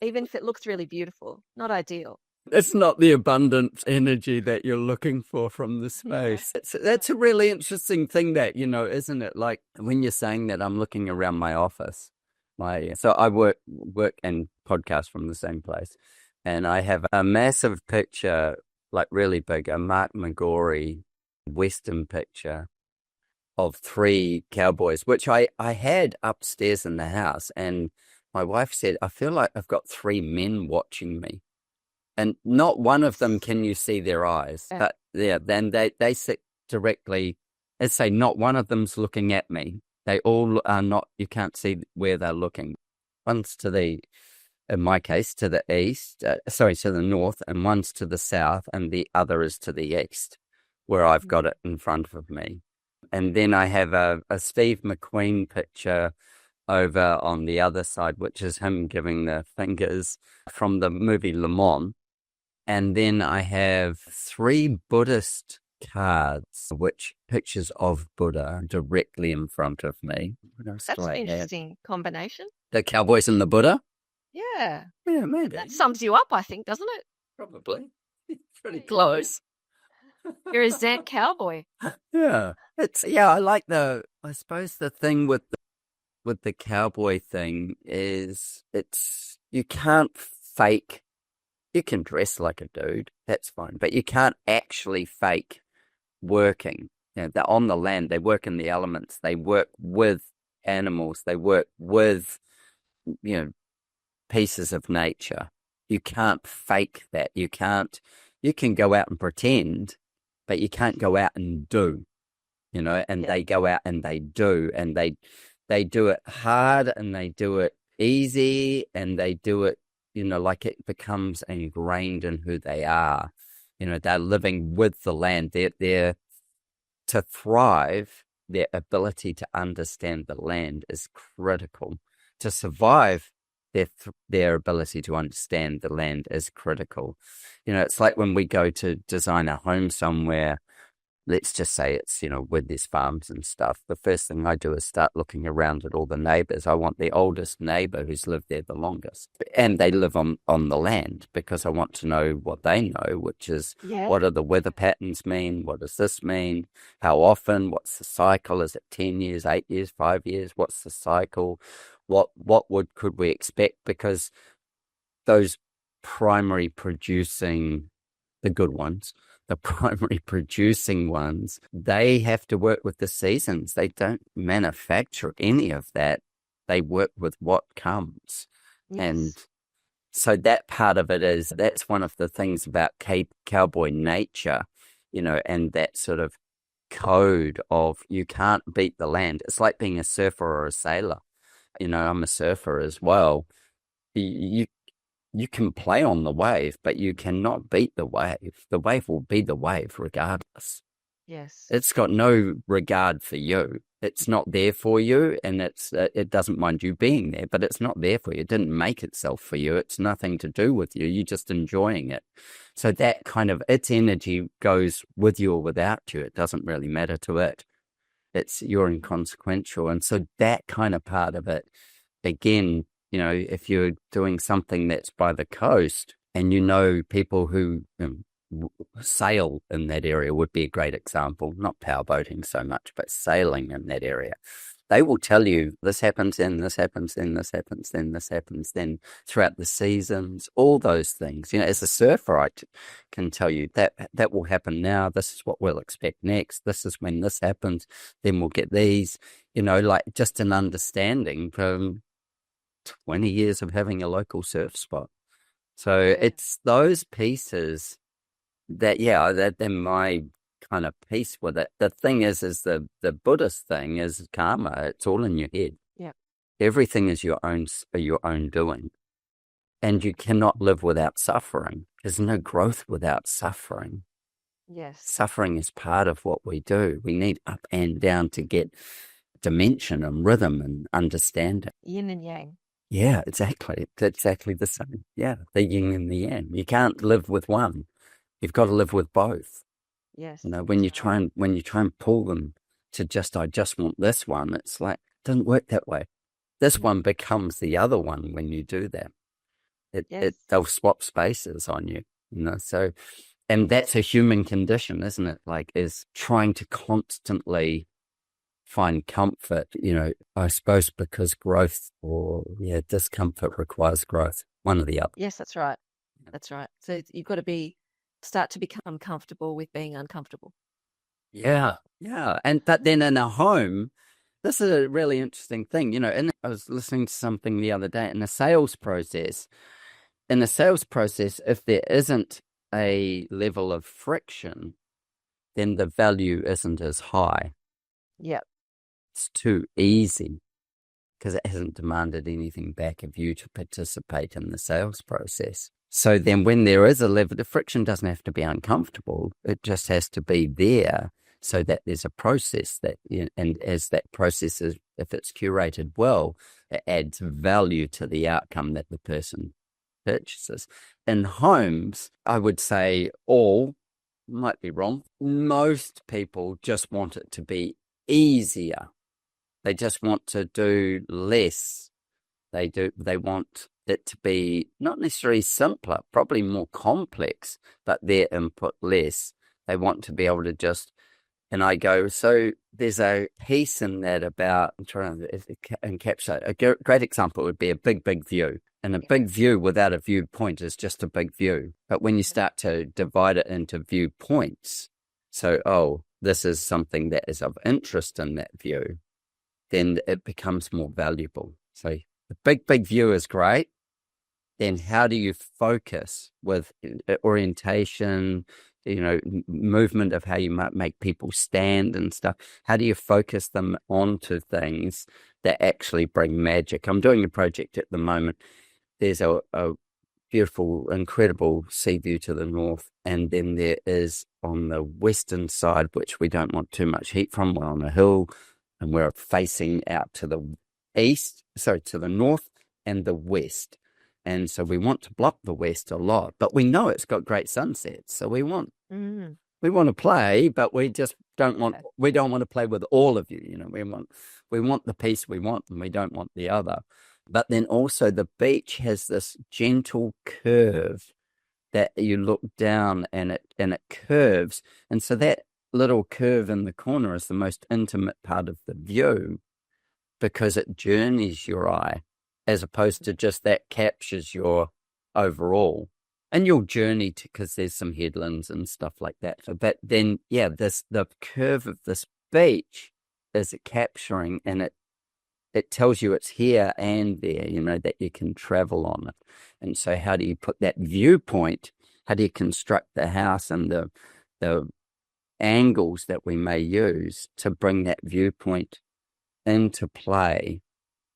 even if it looks really beautiful. Not ideal. It's not the abundant energy that you're looking for from the space. That's a really interesting thing, that, isn't it? Like when you're saying that, I'm looking around my office. So I work and podcast from the same place. And I have a massive picture, like really big, a Mark McGorry Western picture of 3 cowboys, which I had upstairs in the house. And my wife said, I feel like I've got 3 men watching me. And not one of them can you see their eyes. But then they sit directly. Let's say not one of them's looking at me. They all are not, you can't see where they're looking. One's in my case, to the east, to the north, and one's to the south, and the other is to the east, where I've got it in front of me. And then I have a Steve McQueen picture over on the other side, which is him giving the fingers from the movie Le Mans. And then I have 3 Buddhist cards, which pictures of Buddha directly in front of me. That's an interesting combination. The cowboys and the Buddha? Yeah. Yeah, maybe. That sums you up, I think, doesn't it? Probably. Pretty close. You're a Zen cowboy. Yeah. I like I suppose the thing with with the cowboy thing is you can't fake. You can dress like a dude, that's fine, but you can't actually fake working. They're on the land, they work in the elements, they work with animals, they work with, you know, pieces of nature. You can't fake that. You can go out and pretend, but you can't go out and do, and they go out and they do, and they do it hard and they do it easy and they do it, like it becomes ingrained in who they are. They're living with the land. They're to thrive, their ability to understand the land is critical. To survive, their ability to understand the land is critical. It's like when we go to design a home somewhere, let's just say it's, with these farms and stuff. The first thing I do is start looking around at all the neighbors. I want the oldest neighbor who's lived there the longest. And they live on the land because I want to know what they know, which is what do the weather patterns mean? What does this mean? How often? What's the cycle? Is it 10 years, 8 years, 5 years? What's the cycle? What could we expect? Because those primary producing, the good ones, the primary producing ones, they have to work with the seasons. They don't manufacture any of that. They work with what comes. Yes. And so that part of it that's one of the things about cowboy nature, and that sort of code of you can't beat the land. It's like being a surfer or a sailor. I'm a surfer as well. You can play on the wave, but you cannot beat the wave. The wave will be the wave regardless. Yes. It's got no regard for you. It's not there for you, and it doesn't mind you being there, but it's not there for you. It didn't make itself for you. It's nothing to do with you. You're just enjoying it. So that kind of, its energy goes with you or without you. It doesn't really matter to it. You're inconsequential. And so that kind of part of it, again, if you're doing something that's by the coast and people who sail in that area would be a great example, not powerboating so much, but sailing in that area. They will tell you this happens, then this happens, then this happens, then this happens, then throughout the seasons, all those things. As a surfer, I can tell you that will happen now. This is what we'll expect next. This is when this happens. Then we'll get these, like just an understanding from 20 years of having a local surf spot. So it's those pieces that they're my kind of piece with it. The thing is the Buddhist thing is karma. It's all in your head. Yeah. Everything is your own doing. And you cannot live without suffering. There's no growth without suffering. Yes. Suffering is part of what we do. We need up and down to get dimension and rhythm and understanding. Yin and yang. Yeah, exactly. It's exactly the same. Yeah, the yin and the yang. You can't live with one. You've got to live with both. Yes. When you try and pull them to I just want this one, it's like, it doesn't work that way. This one becomes the other one when you do that. They'll swap spaces on you, so, and that's a human condition, isn't it? Like, is trying to constantly find comfort, I suppose because growth or discomfort requires growth, one or the other. Yes, that's right. That's right. So you've got to start to become comfortable with being uncomfortable. Yeah. But then in a home, this is a really interesting thing, and I was listening to something the other day in a sales process, if there isn't a level of friction, then the value isn't as high. Yep. It's too easy because it hasn't demanded anything back of you to participate in the sales process. So then when there is a level, the friction doesn't have to be uncomfortable. It just has to be there so that there's a process that, and as that process is, if it's curated well, it adds value to the outcome that the person purchases. In homes, I would say might be wrong. Most people just want it to be easier. They just want to do less. They want it to be not necessarily simpler, probably more complex, but their input less. They want to be able to just And I go, so there's a piece in that about, I'm trying to encapsulate, a great example would be a big, big view. And a big view without a viewpoint is just a big view. But when you start to divide it into viewpoints, so, oh, this is something that is of interest in that view, then it becomes more valuable. So the big, big view is great. Then how do you focus with orientation, movement of how you might make people stand and stuff? How do you focus them onto things that actually bring magic? I'm doing a project at the moment. There's a beautiful, incredible sea view to the north. And then there is on the western side, which we don't want too much heat from. We're on a hill and we're facing out to the to the north and the west. And so we want to block the west a lot, but we know it's got great sunsets. So we want to play, but we just don't want to play with all of you. We want the piece we want and we don't want the other. But then also the beach has this gentle curve that you look down and it curves. And so that little curve in the corner is the most intimate part of the view because it journeys your eye as opposed to just that captures your overall. And you'll journey because there's some headlands and stuff like that. But then, the curve of this beach is capturing and it tells you it's here and there, that you can travel on it. And so how do you put that viewpoint? How do you construct the house and the angles that we may use to bring that viewpoint into play?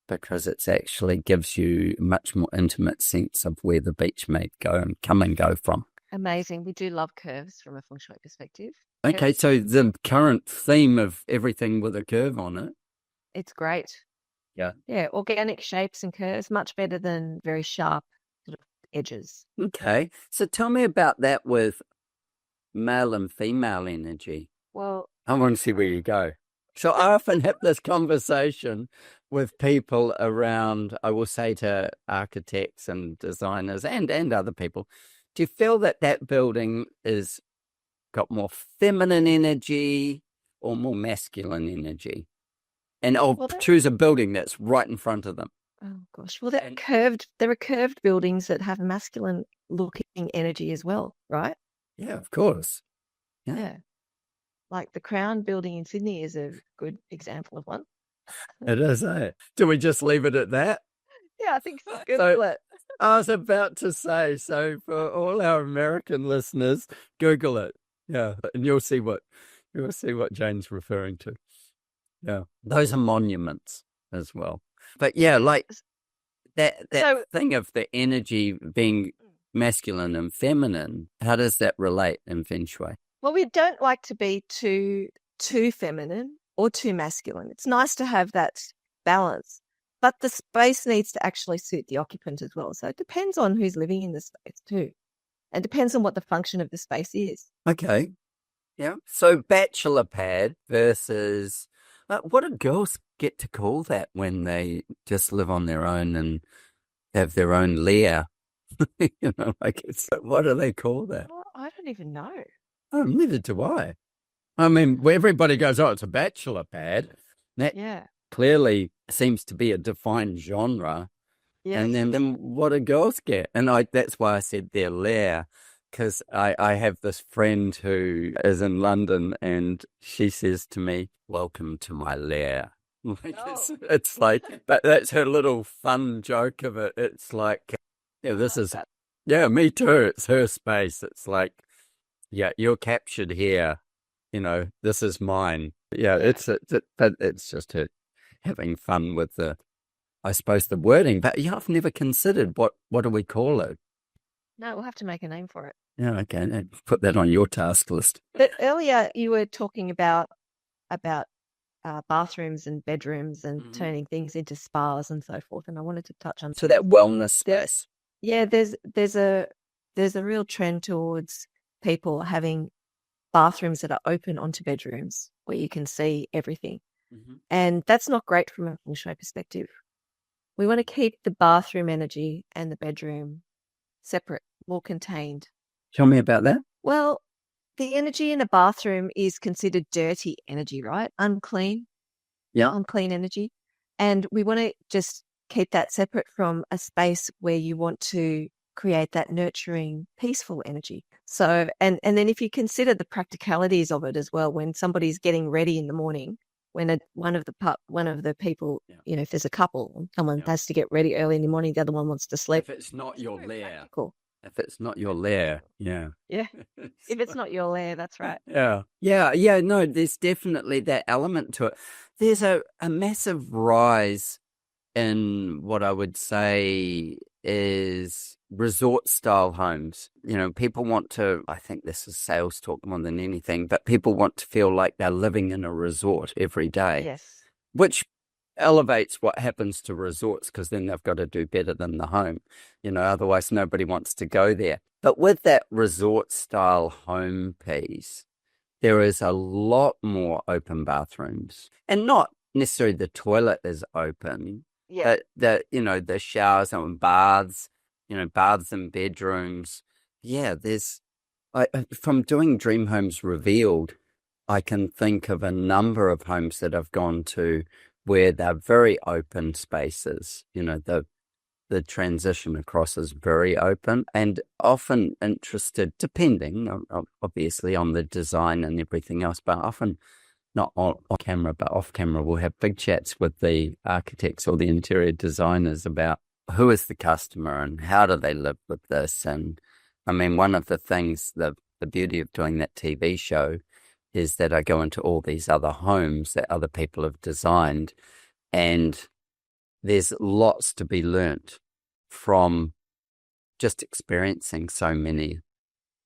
Because it actually gives you a much more intimate sense of where the beach may go and come and go from. Amazing. We do love curves from a Feng Shui perspective. Okay, so the current theme of everything with a curve on it. It's great. Yeah. Yeah, organic shapes and curves, much better than very sharp sort of edges. Okay, so tell me about that with male and female energy. Well, I want to see where you go. So I often have this conversation with people around, I will say to architects and designers and other people, do you feel that building is got more feminine energy or more masculine energy? And choose a building that's right in front of them. Oh gosh, well there are curved buildings that have masculine looking energy as well, right? Yeah, of course. Yeah. Like the Crown building in Sydney is a good example of one. It is, eh? Do we just leave it at that? Yeah, I think so. Google it. I was about to say, so for all our American listeners, Google it. Yeah, and you'll see what Jane's referring to. Yeah, those are monuments as well. But yeah, like that thing of the energy being masculine and feminine, how does that relate in Feng Shui? Well, we don't like to be too feminine or too masculine. It's nice to have that balance, but the space needs to actually suit the occupant as well. So it depends on who's living in the space too, and depends on what the function of the space is. Okay, yeah. So bachelor pad versus what do girls get to call that when they just live on their own and have their own lair? What do they call that? Well, I don't even know. Oh, neither do I. I mean, everybody goes, oh, it's a bachelor pad. That clearly seems to be a defined genre. Yes. And then what do girls get? And that's why I said their lair, because I have this friend who is in London and she says to me, welcome to my lair. It's like, but that's her little fun joke of it. It's like, me too. It's her space. It's like, yeah, you're captured here. This is mine. Yeah, but it's just her having fun with the wording. But I've never considered what do we call it? No, we'll have to make a name for it. Yeah, okay. Put that on your task list. But earlier you were talking about bathrooms and bedrooms and turning things into spas and so forth, and I wanted to touch on that wellness space. Yeah, there's a real trend towards people having bathrooms that are open onto bedrooms where you can see everything. Mm-hmm. And that's not great from a Feng Shui perspective. We want to keep the bathroom energy and the bedroom separate, more contained. Tell me about that. Well, the energy in a bathroom is considered dirty energy, right? Unclean, Yeah. unclean energy. And we want to just keep that separate from a space where you want to create that nurturing, peaceful energy. So, and then if you consider the practicalities of it as well, when somebody's getting ready in the morning, when one of the people, Yeah. if there's a couple, someone Yeah. has to get ready early in the morning, the other one wants to sleep. If it's not your lair. Practical. If it's not your lair, yeah. Yeah. If it's not your lair, that's right. Yeah. Yeah. No, there's definitely that element to it. There's a massive rise in what I would say is resort style homes. People want to, I think this is sales talk more than anything, but people want to feel like they're living in a resort every day. Yes. Which elevates what happens to resorts, because then they've got to do better than the home. Otherwise nobody wants to go there. But with that resort style home piece, there is a lot more open bathrooms, and not necessarily the toilet is open, Yeah. but the showers and baths, baths and bedrooms. Yeah, from doing Dream Homes Revealed, I can think of a number of homes that I've gone to where they're very open spaces. The transition across is very open, and often interested, depending obviously on the design and everything else, but often not on camera, but off camera, we'll have big chats with the architects or the interior designers about who is the customer and how do they live with this. And I mean, one of the things, the beauty of doing that TV show is that I go into all these other homes that other people have designed, and there's lots to be learnt from just experiencing so many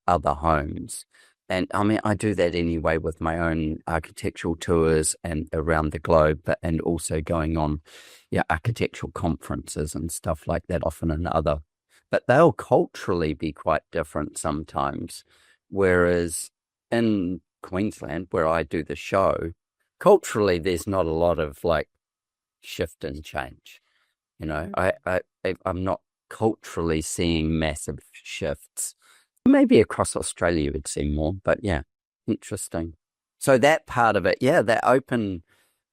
other homes. And I mean, I do that anyway with my own architectural tours and around the globe, and also going on architectural conferences and stuff like that, often in other. But they'll culturally be quite different sometimes. Whereas in Queensland, where I do the show, culturally there's not a lot of like shift and change. I'm not culturally seeing massive shifts. Maybe across Australia you would see more, but yeah, interesting. So that part of it, that open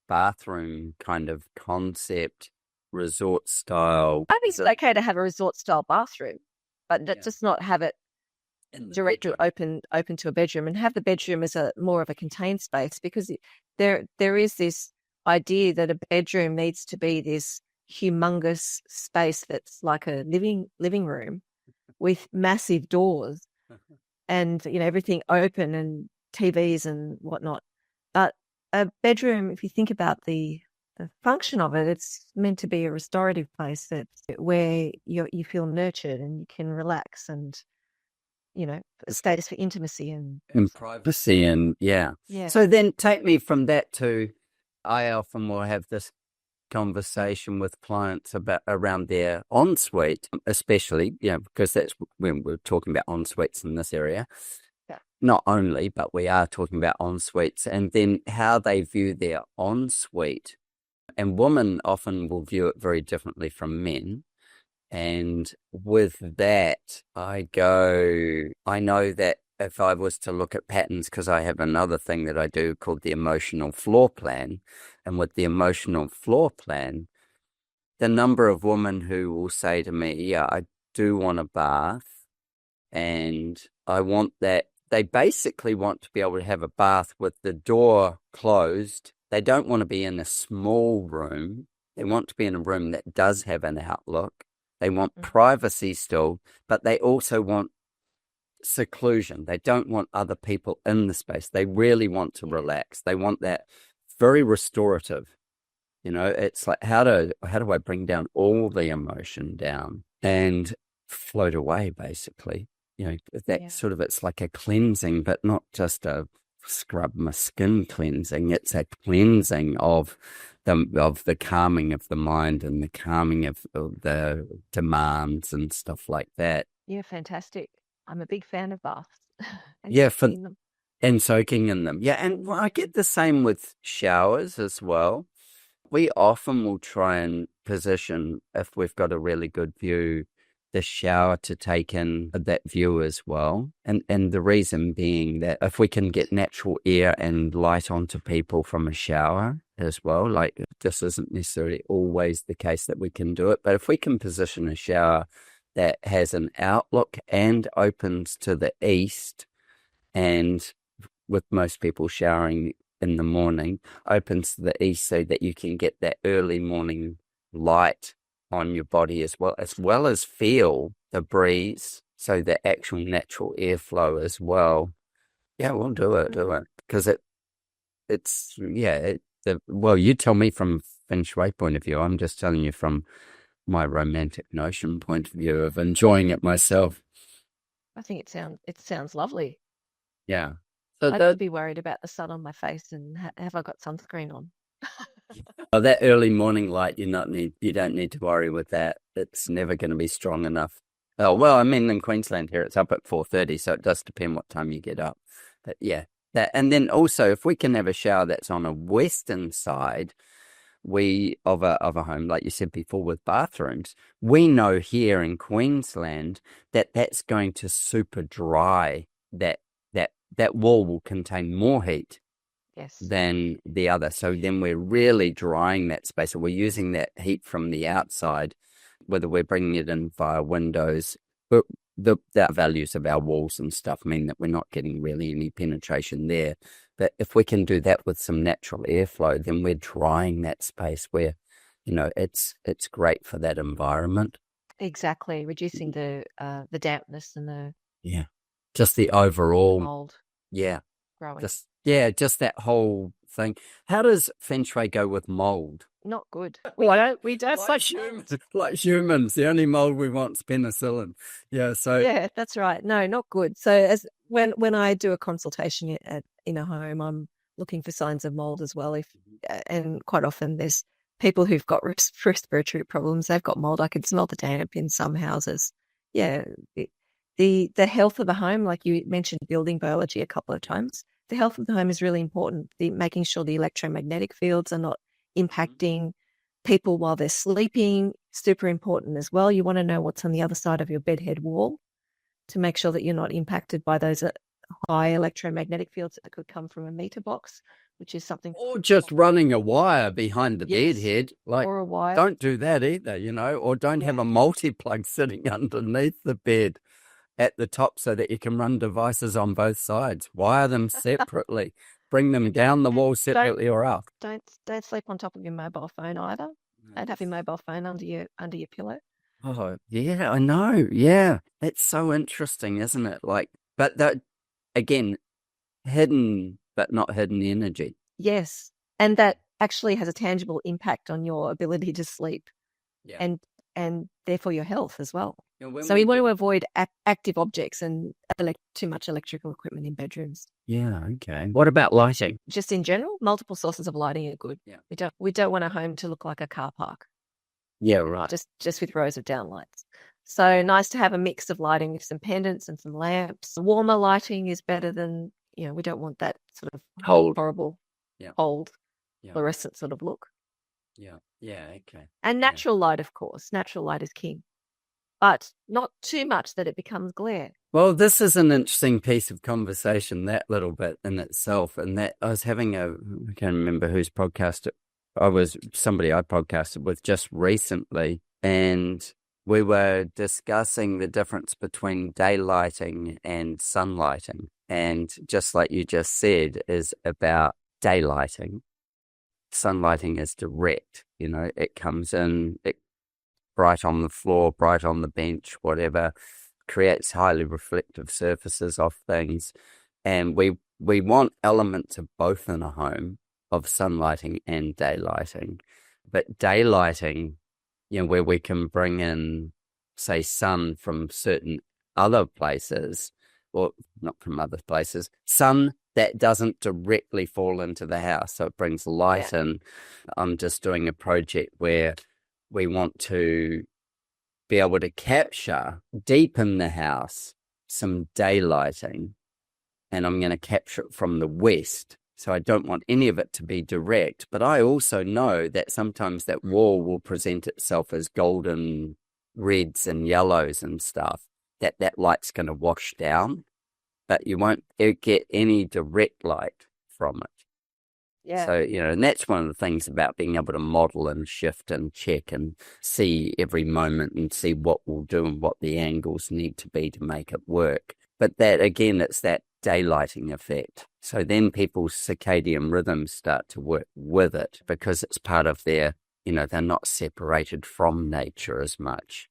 bathroom kind of concept, resort style. I think it's okay to have a resort style bathroom, but just not have it direct or open to a bedroom, and have the bedroom as a more of a contained space, because there is this idea that a bedroom needs to be this humongous space that's like a living room with massive doors and everything open and TVs and whatnot. But a bedroom, if you think about the function of it, it's meant to be a restorative place where you feel nurtured and you can relax, and a status for intimacy and privacy, and yeah. So then take me from that to, I often will have this conversation with clients around their ensuite, especially, because that's when we're talking about ensuites in this area. Yeah. Not only, but we are talking about ensuites, and then how they view their ensuite. And women often will view it very differently from men. And with that, I know that if I was to look at patterns, because I have another thing that I do called the emotional floor plan. And with the emotional floor plan, the number of women who will say to me, I do want a bath, and I want that. They basically want to be able to have a bath with the door closed. They don't want to be in a small room. They want to be in a room that does have an outlook. They want privacy still, but they also want seclusion. They don't want other people in the space. They really want to relax. They want that very restorative. It's like, how do I bring down all the emotion down and float away, basically? Sort of, it's like a cleansing, but not just a scrub my skin cleansing. It's a cleansing of the calming of the mind and the calming of the demands and stuff like that. Yeah, fantastic. I'm a big fan of baths. And soaking in them. Yeah, and I get the same with showers as well. We often will try and position, if we've got a really good view, the shower to take in that view as well. And the reason being that if we can get natural air and light onto people from a shower as well, like this isn't necessarily always the case that we can do it, but if we can position a shower that has an outlook and opens to the east, and with most people showering in the morning, opens to the east so that you can get that early morning light on your body as well as feel the breeze, so the actual natural airflow as well. Yeah, we'll do it, because well, you tell me from Feng Shui point of view. I'm just telling you from my romantic notion point of view of enjoying it myself. I think it sounds lovely. Yeah. So I'd be worried about the sun on my face and have I got sunscreen on? That early morning light, you don't need to worry with that. It's never going to be strong enough. Oh, well, I mean, in Queensland here, it's up at 4:30, so it does depend what time you get up. But yeah, that, and then also if we can have a shower that's on a western side, of a home, like you said before, with bathrooms, we know here in Queensland that that's going to super dry. That wall will contain more heat. Yes. Than the other. So then we're really drying that space. So we're using that heat from the outside, whether we're bringing it in via windows. But the values of our walls and stuff mean that we're not getting really any penetration there. But if we can do that with some natural airflow, then we're drying that space where, it's great for that environment. Exactly. Reducing the dampness and just the overall mold. Yeah. Growing. Just that whole thing. How does Feng Shui go with mold? Not good. We don't like humans. The only mold we want is penicillin. Yeah. So yeah, that's right. No, not good. So as when I do a consultation in a home, I'm looking for signs of mold as well. And quite often there's people who've got respiratory problems. They've got mold. I can smell the damp in some houses. Yeah. The health of the home, like you mentioned, building biology a couple of times. The health of the home is really important. Making sure the electromagnetic fields are not impacting people while they're sleeping, super important as well. You want to know what's on the other side of your bedhead wall to make sure that you're not impacted by those high electromagnetic fields that could come from a meter box, which is something. Or just running a wire behind the bedhead. Or a wire. Don't do that either, or don't have a multi-plug sitting underneath the bed at the top so that you can run devices on both sides. Wire them separately. Bring them down the wall separately or up. Don't sleep on top of your mobile phone either. Don't have your mobile phone under your pillow. Oh, yeah, I know. Yeah. That's so interesting, isn't it? But that, again, hidden but not hidden energy. Yes. And that actually has a tangible impact on your ability to sleep. Yeah. And therefore your health as well. So we want to avoid active objects and too much electrical equipment in bedrooms. Yeah, okay. What about lighting? Just in general, multiple sources of lighting are good. Yeah. We don't want a home to look like a car park. Yeah, right. Just with rows of downlights. So nice to have a mix of lighting with some pendants and some lamps. Warmer lighting is better than, we don't want that sort of horrible, cold, fluorescent sort of look. Yeah. Yeah, okay. And natural light, of course. Natural light is king. But not too much that it becomes glare. Well, this is an interesting piece of conversation, that little bit in itself. And that I was having I can't remember whose podcast somebody I podcasted with just recently. And we were discussing the difference between daylighting and sunlighting. And just like you just said, is about daylighting. Sunlighting is direct, it comes in, bright on the floor, bright on the bench, whatever, creates highly reflective surfaces of things. And we want elements of both in a home, of sunlighting and daylighting. But daylighting, where we can bring in, say, sun from certain other places, or not from other places, sun that doesn't directly fall into the house. So it brings light in. I'm just doing a project where we want to be able to capture deep in the house some daylighting, and I'm going to capture it from the west. So I don't want any of it to be direct, but I also know that sometimes that wall will present itself as golden reds and yellows and stuff, that light's going to wash down, but you won't get any direct light from it. Yeah. So, and that's one of the things about being able to model and shift and check and see every moment and see what we'll do and what the angles need to be to make it work. But that, again, it's that daylighting effect. So then people's circadian rhythms start to work with it because it's part of their, they're not separated from nature as much.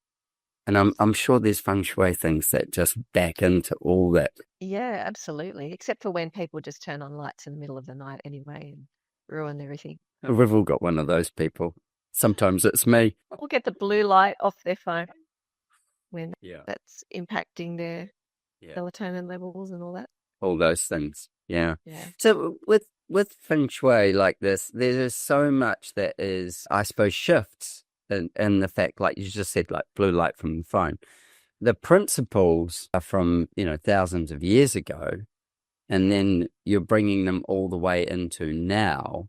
And I'm sure there's feng shui things that just back into all that. Yeah, absolutely. Except for when people just turn on lights in the middle of the night anyway and ruin everything. We've all got one of those people. Sometimes it's me. Or get the blue light off their phone when Yeah. that's impacting their melatonin levels and all that. All those things. Yeah. Yeah. So with feng shui like this, there's so much that is, I suppose, shifts in the fact, like you just said, like blue light from the phone. The principles are from, thousands of years ago, and then you're bringing them all the way into now.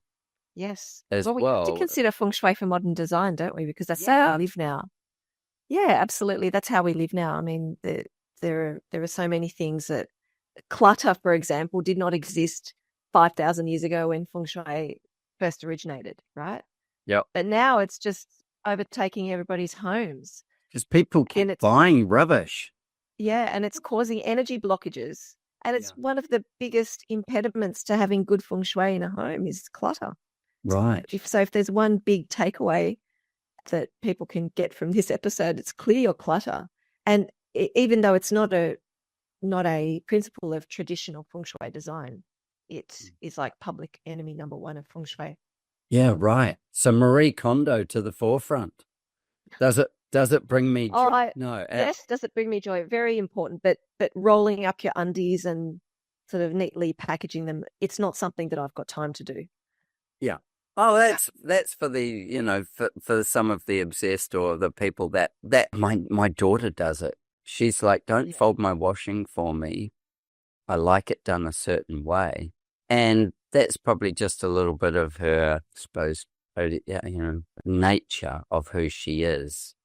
Yes. As We have to consider feng shui for modern design, don't we? Because that's how we live now. Yeah, absolutely. That's how we live now. I mean, there are so many things that clutter, for example, did not exist 5,000 years ago when feng shui first originated, right? Yep. But now it's just overtaking everybody's homes. Because people keep buying rubbish. Yeah, and it's causing energy blockages. And it's one of the biggest impediments to having good feng shui in a home is clutter. Right. If there's one big takeaway that people can get from this episode, it's clear your clutter. And even though it's not a principle of traditional feng shui design, it is like public enemy number one of feng shui. Yeah, right. So Marie Kondo to the forefront. Does it bring me joy? No. Yes, does it bring me joy? Very important. But rolling up your undies and sort of neatly packaging them, it's not something that I've got time to do. Yeah. Oh, that's for the, for some of the obsessed or the people that my daughter does it. She's like, don't fold my washing for me. I like it done a certain way. And that's probably just a little bit of her, I suppose, nature of who she is.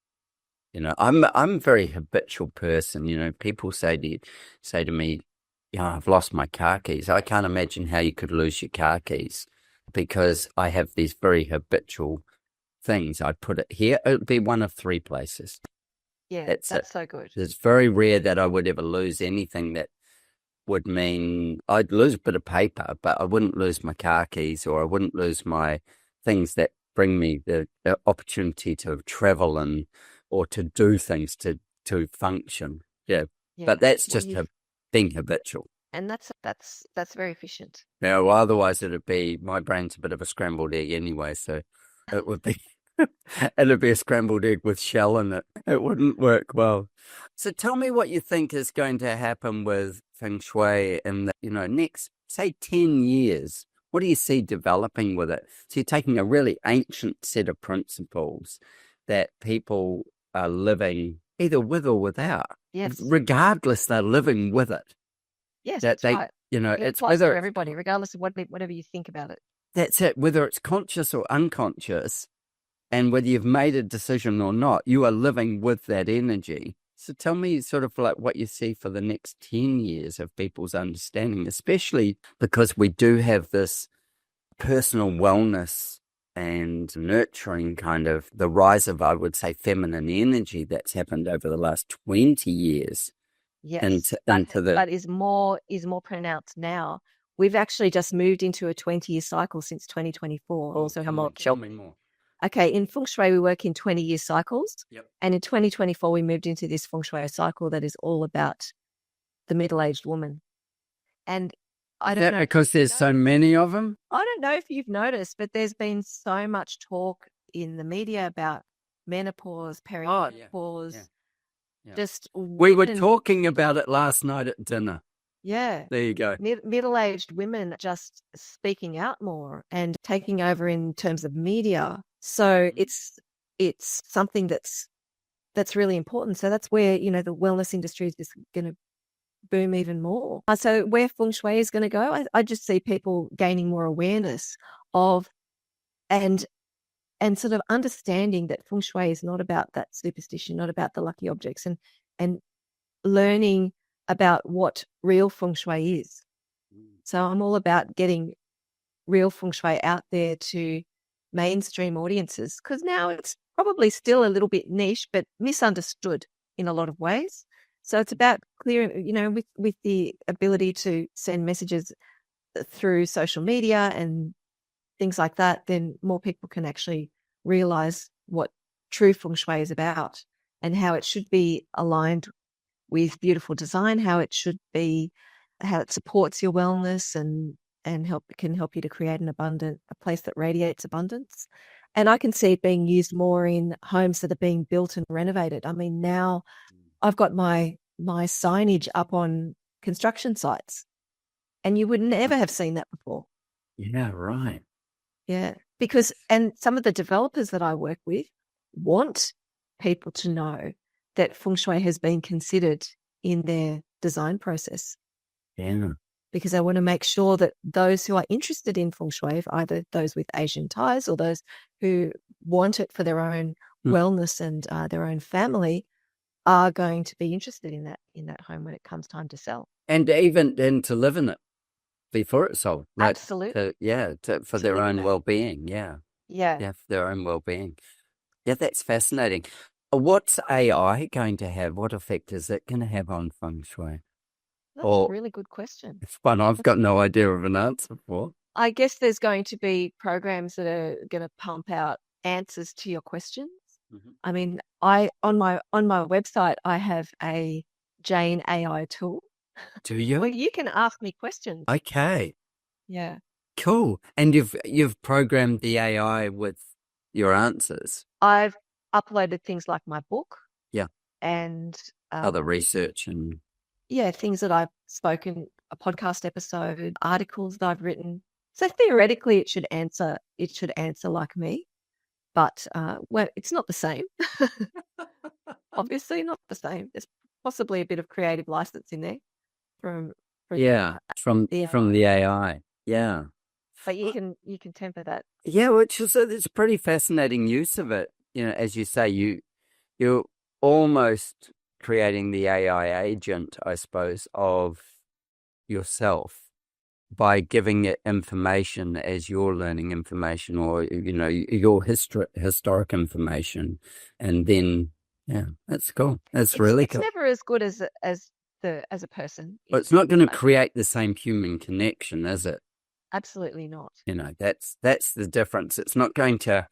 I'm a very habitual person. People say to me, I've lost my car keys. I can't imagine how you could lose your car keys because I have these very habitual things. I'd put it here. It would be one of three places. Yeah, that's so good. It's very rare that I would ever lose anything that would mean I'd lose a bit of paper, but I wouldn't lose my car keys or I wouldn't lose my things that bring me the opportunity to travel or to do things to function. Yeah. But that's just being habitual. And that's very efficient. Yeah, well, otherwise my brain's a bit of a scrambled egg anyway, so it would be it'd be a scrambled egg with shell in it. It wouldn't work well. So tell me what you think is going to happen with Feng Shui in the next, say, 10 years. What do you see developing with it? So you're taking a really ancient set of principles that people are living either with or without. Yes. Regardless, they're living with it. Yes, that's right. It's whether for everybody, regardless of whatever you think about it. That's it. Whether it's conscious or unconscious, and whether you've made a decision or not, you are living with that energy. So tell me sort of like what you see for the next 10 years of people's understanding, especially because we do have this personal wellness and nurturing kind of the rise of, I would say, feminine energy that's happened over the last 20 years. Yes, but is more pronounced now. We've actually just moved into a 20-year cycle since 2024. Also, tell me more. Okay, in Feng Shui, we work in 20-year cycles. Yep. And in 2024, we moved into this Feng Shui cycle that is all about the middle-aged woman. And I don't know. Because there's so many of them? I don't know if you've noticed, but there's been so much talk in the media about menopause, perimenopause. Yeah. Just we were talking about it last night at dinner. Yeah. There you go. Middle-aged women just speaking out more and taking over in terms of media. So it's something that's really important. So that's where, the wellness industry is just going to boom even more. So where Feng Shui is going to go, I just see people gaining more awareness of and and sort of understanding that Feng Shui is not about that superstition, not about the lucky objects, and learning about what real Feng Shui is. So I'm all about getting real Feng Shui out there to mainstream audiences, because now it's probably still a little bit niche, but misunderstood in a lot of ways. So it's about clearing, with the ability to send messages through social media and things like that, then more people can actually realize what true Feng Shui is about and how it should be aligned with beautiful design, how it supports your wellness and can help you to create a place that radiates abundance. And I can see it being used more in homes that are being built and renovated. I mean, now I've got my signage up on construction sites, and you would never have seen that before. Yeah, right. Yeah, and some of the developers that I work with want people to know that Feng Shui has been considered in their design process. Yeah. Because I want to make sure that those who are interested in Feng Shui, either those with Asian ties or those who want it for their own wellness and their own family, are going to be interested in that home when it comes time to sell. And even then to live in it before it's sold. Absolutely. For their own well-being. Yeah. Yeah. For their own well-being. Yeah, that's fascinating. What's AI going to have? What effect is it going to have on Feng Shui? That's a really good question. It's one I've got no idea of an answer for. I guess there's going to be programs that are going to pump out answers to your questions. Mm-hmm. I mean, on my website, I have a Jane AI tool. Do you? Well, you can ask me questions. Okay. Yeah. Cool. And you've programmed the AI with your answers. I've uploaded things like my book. Yeah. And other research and things that I've spoken, a podcast episode, articles that I've written. So theoretically, it should answer like me, but it's not the same. Obviously, not the same. There's possibly a bit of creative license in there from the AI. Yeah, but you can temper that. Yeah, which is it's a pretty fascinating use of it. As you say, you're almost creating the AI agent, I suppose, of yourself by giving it information as you're learning information, or your historic information, and then that's cool. It's really cool. It's never as good as a person. But it's not going to create the same human connection, is it? Absolutely not. That's the difference. It's not going to.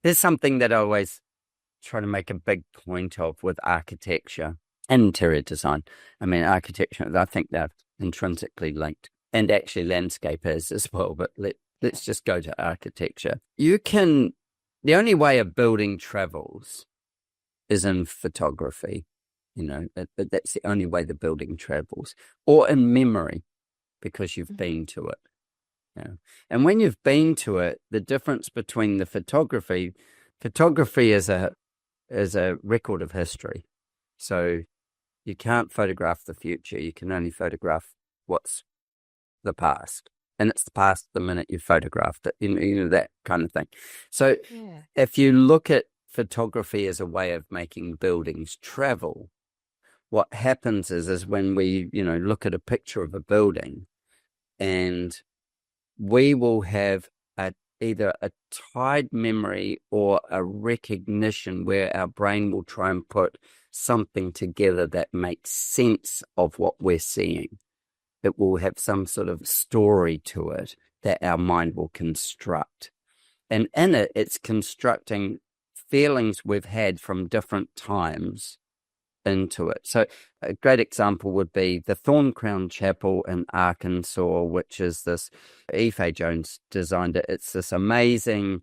There's something that I always try to make a big point of with architecture and interior design. I mean, architecture, I think they're intrinsically linked, and actually landscape is as well, but let's just go to architecture. The only way a building travels is in photography, that's the only way the building travels, or in memory, because you've been to it. And when you've been to it, the difference between the photography is a record of history. So you can't photograph the future. You can only photograph what's the past. And it's the past the minute you photographed it, that kind of thing. So if you look at photography as a way of making buildings travel, what happens is when we, look at a picture of a building, and we will have either a tied memory or a recognition where our brain will try and put something together that makes sense of what we're seeing. It will have some sort of story to it that our mind will construct. And in it, it's constructing feelings we've had from different times into it. So a great example would be the Thorn Crown Chapel in Arkansas, which is this, Ife Jones designed it. It's this amazing,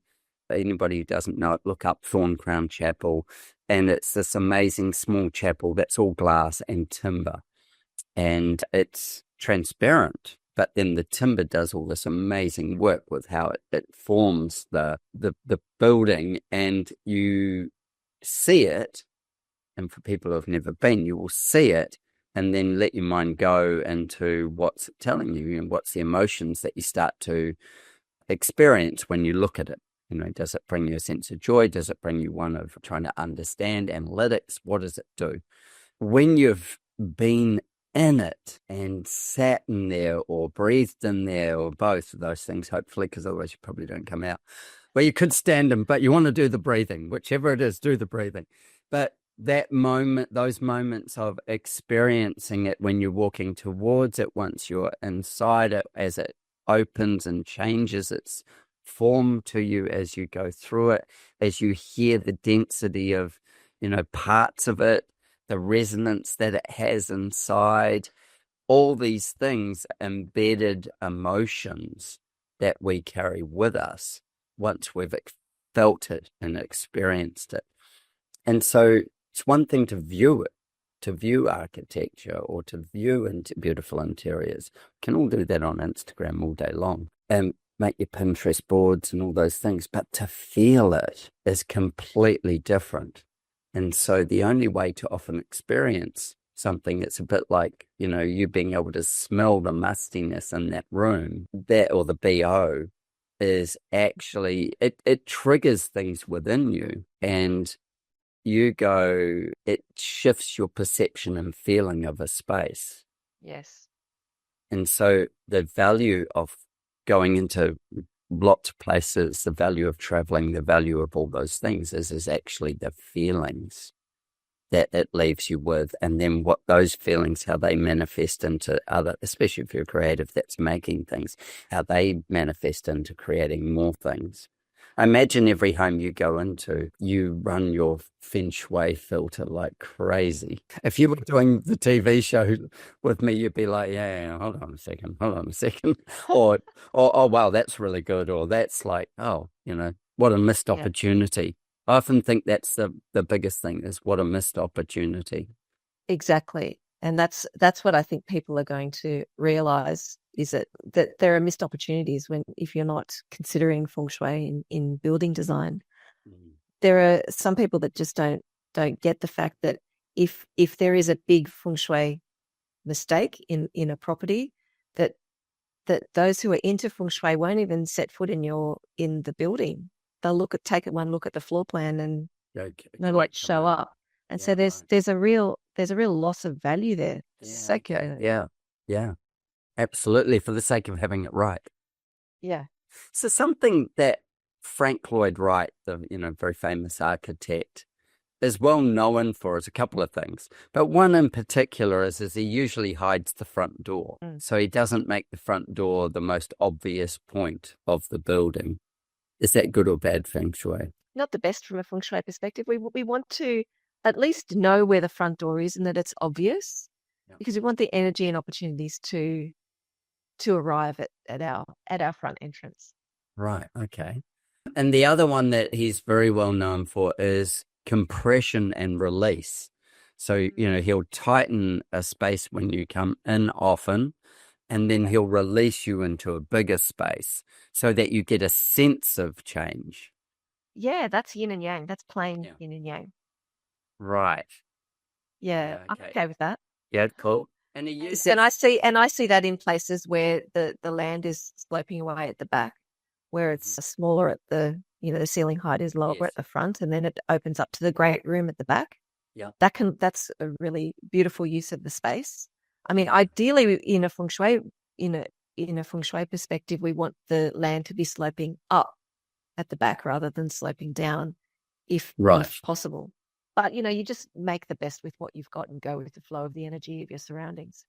anybody who doesn't know it, look up Thorn Crown Chapel, and it's this amazing small chapel that's all glass and timber, and it's transparent, but then the timber does all this amazing work with how it forms the building, and you see it. And for people who have never been, you will see it and then let your mind go into what's it telling you and what's the emotions that you start to experience when you look at it. does it bring you a sense of joy? Does it bring you one of trying to understand analytics? What does it do? When you've been in it and sat in there or breathed in there or both of those things, hopefully, because otherwise you probably don't come out. Well, you could stand them, but you want to do the breathing, whichever it is, do the breathing. But that moment, those moments of experiencing it when you're walking towards it, once you're inside it, as it opens and changes its form to you as you go through it, as you hear the density of, parts of it, the resonance that it has inside, all these things, embedded emotions that we carry with us once we've felt it and experienced it. And so it's one thing to view it, to view architecture or to view into beautiful interiors. We can all do that on Instagram all day long and make your Pinterest boards and all those things, but to feel it is completely different. And so the only way to often experience something, it's a bit like, you being able to smell the mustiness in that room, that or the BO, is actually, it triggers things within you, and it shifts your perception and feeling of a space. Yes. And so the value of going into lots of places, the value of traveling, the value of all those things is actually the feelings that it leaves you with, and then what those feelings, how they manifest into other, especially if you're creative that's making things, how they manifest into creating more things. I imagine every home you go into, you run your Feng Shui filter like crazy. If you were doing the TV show with me, you'd be like, yeah, hold on a second. or, oh, wow, that's really good. Or that's like, oh, what a missed opportunity. I often think that's the biggest thing, is what a missed opportunity. Exactly. And that's what I think people are going to realize, is that there are missed opportunities if you're not considering Feng Shui in building design. There are some people that just don't get the fact that if there is a big Feng Shui mistake in a property, that those who are into Feng Shui won't even set foot in the building. They'll take one look at the floor plan and they won't show up. And so there's a real loss of value there. Yeah, absolutely, for the sake of having it right. Yeah. So something that Frank Lloyd Wright, the very famous architect, is well known for is a couple of things, but one in particular is he usually hides the front door. So he doesn't make the front door the most obvious point of the building. Is that good or bad Feng Shui? Not the best from a Feng Shui perspective. We want to at least know where the front door is and that it's obvious, because we want the energy and opportunities to arrive at our front entrance. Right. Okay. And the other one that he's very well known for is compression and release. So, he'll tighten a space when you come in often, and then he'll release you into a bigger space so that you get a sense of change. Yeah, that's yin and yang. That's plain yin and yang. Right. Yeah, I'm okay with that. Yeah, cool. And I see that in places where the land is sloping away at the back, where it's smaller at the ceiling height is lower at the front, and then it opens up to the great room at the back. Yeah, that's a really beautiful use of the space. I mean, ideally, in a Feng Shui perspective, we want the land to be sloping up at the back rather than sloping down, if possible. But you just make the best with what you've got and go with the flow of the energy of your surroundings.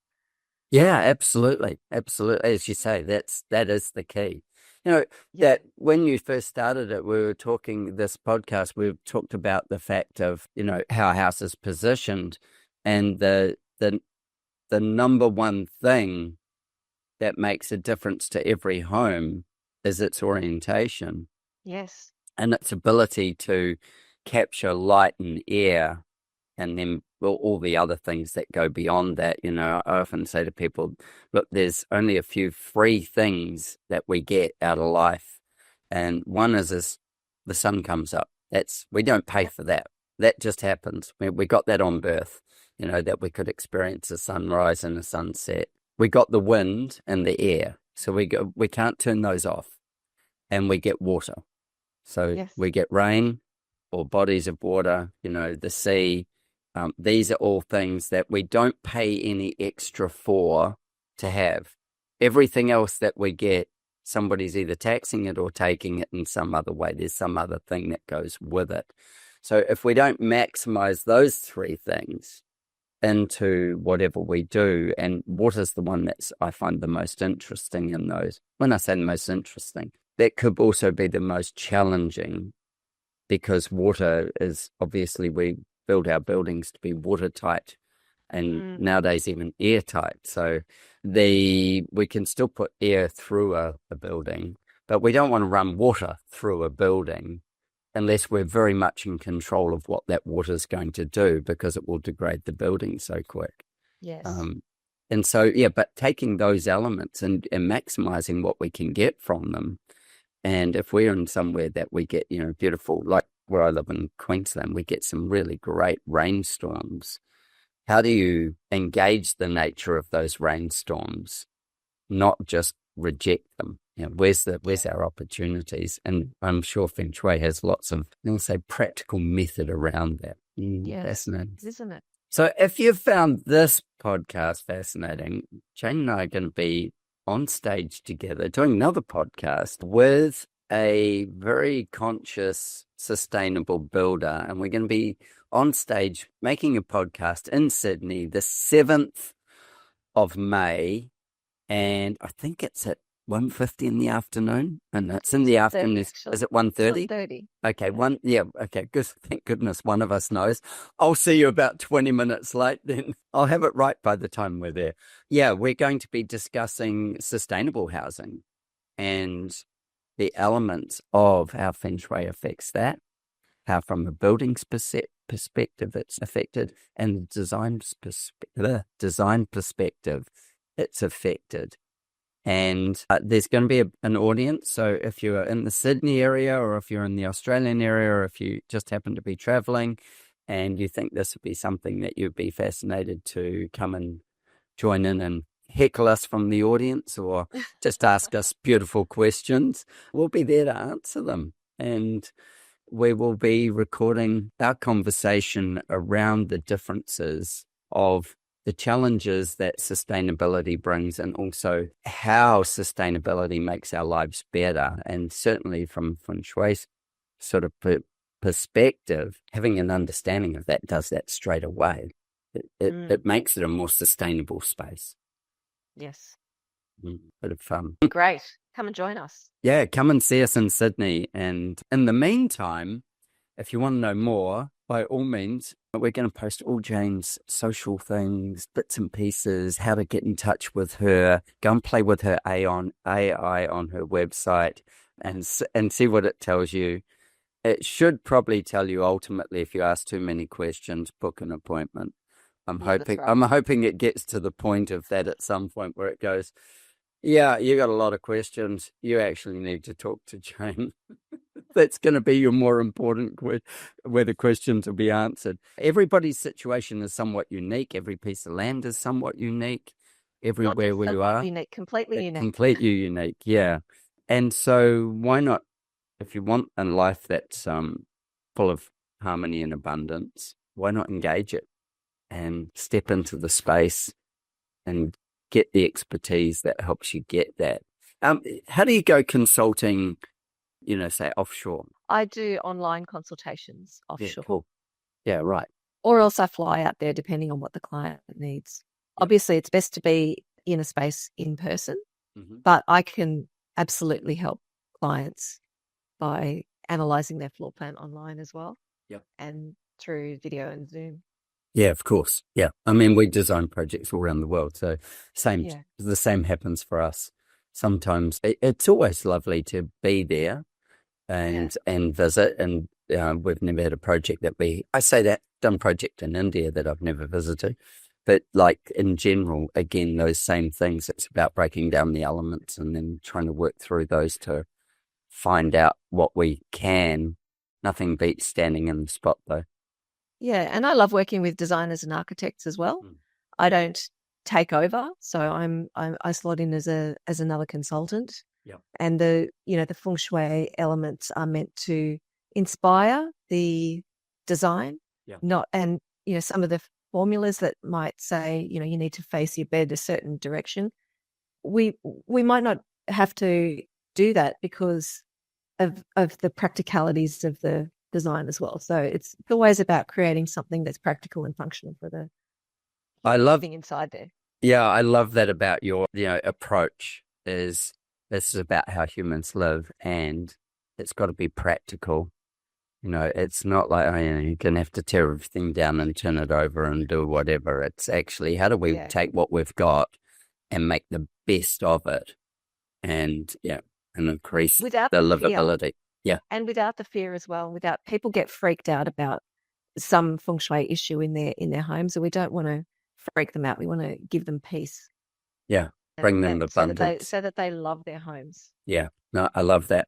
Yeah, absolutely. As you say, that is the key. That when you first started it, we were talking this podcast. We talked about the fact of how a house is positioned, and the number one thing that makes a difference to every home is its orientation. Yes. And its ability to capture light and air, and then all the other things that go beyond that. I often say to people, look, there's only a few free things that we get out of life. And one is the sun comes up. We don't pay for that. That just happens. We got that on birth, that we could experience a sunrise and a sunset. We got the wind and the air. So we can't turn those off. And we get water. So Yes. we get rain or bodies of water, the sea. These are all things that we don't pay any extra for to have. Everything else that we get, somebody's either taxing it or taking it in some other way. There's some other thing that goes with it. So if we don't maximize those three things into whatever we do, and water's the one that's I find the most interesting in those. When I say the most interesting, that could also be the most challenging, because water is obviously, we build our buildings to be watertight and nowadays even airtight. So we can still put air through a building, but we don't want to run water through a building unless we're very much in control of what that water is going to do, because it will degrade the building so quick. Yes. And so, yeah, but taking those elements and maximizing what we can get from them. And if we're in somewhere that we get, beautiful, like where I live in Queensland, we get some really great rainstorms. How do you engage the nature of those rainstorms, not just reject them? Where's our opportunities? And I'm sure Feng Shui has lots of, practical method around that. Yes, fascinating, isn't it? So if you've found this podcast fascinating, Jane and I are going to be on stage together doing another podcast with a very conscious, sustainable builder. And we're going to be on stage making a podcast in Sydney the 7th of May. And I think it's at 1:50 in the afternoon. And it's in the afternoon. Is it 1:30? 1:30. Okay, okay, good. Thank goodness one of us knows. I'll see you about 20 minutes late then. I'll have it right by the time we're there. Yeah, we're going to be discussing sustainable housing and the elements of how Feng Shui affects that, how from a building's perspective it's affected, and the design perspective it's affected. And there's going to be an audience. So if you're in the Sydney area, or if you're in the Australian area, or if you just happen to be traveling and you think this would be something that you'd be fascinated to come and join in and heckle us from the audience, or just ask us beautiful questions, we'll be there to answer them. And we will be recording our conversation around the differences of the challenges that sustainability brings, and also how sustainability makes our lives better. And certainly from Feng Shui's sort of perspective, having an understanding of that does that straight away. It makes it a more sustainable space. Yes. Bit of fun. Great. Come and join us. Yeah, come and see us in Sydney. And in the meantime, if you want to know more, by all means, we're going to post all Jane's social things, bits and pieces, how to get in touch with her, go and play with her AI on her website, and see what it tells you. It should probably tell you ultimately, if you ask too many questions, book an appointment. I'm hoping it gets to the point of that at some point where it goes, yeah, you got a lot of questions. You actually need to talk to Jane. That's going to be your more important where the questions will be answered. Everybody's situation is somewhat unique. Every piece of land is somewhat unique. Everywhere where you are. Unique, completely unique. Completely unique, yeah. And so why not, if you want a life that's full of harmony and abundance, why not engage it and step into the space and get the expertise that helps you get that? How do you go consulting, say offshore? I do online consultations offshore. Yeah, cool. Yeah, right. Or else I fly out there depending on what the client needs. Yep. Obviously, it's best to be in a space in person, but I can absolutely help clients by analysing their floor plan online as well. Yep. And through video and Zoom. Yeah, of course. Yeah. I mean, we design projects all around the world. So the same happens for us. Sometimes it's always lovely to be there and visit. And we've never had a project done project in India that I've never visited. But like in general, again, those same things, it's about breaking down the elements and then trying to work through those to find out what we can. Nothing beats standing in the spot though. Yeah, and I love working with designers and architects as well. I don't take over, so I slot in as another consultant. Yeah. And the Feng Shui elements are meant to inspire the design, Yeah. some of the formulas that might say, you need to face your bed a certain direction. We might not have to do that because of the practicalities of the design as well. So it's always about creating something that's practical and functional for the living inside there. Yeah, I love that about your approach. This is about how humans live, and it's got to be practical. It's not like you're gonna have to tear everything down and turn it over and do whatever. It's actually, how do we take what we've got and make the best of it, and increase the livability. Yeah. And without the fear as well, without people get freaked out about some feng shui issue in their homes, and we don't want to freak them out. We want to give them peace. Yeah. Bring them abundance. So that they love their homes. Yeah. No, I love that.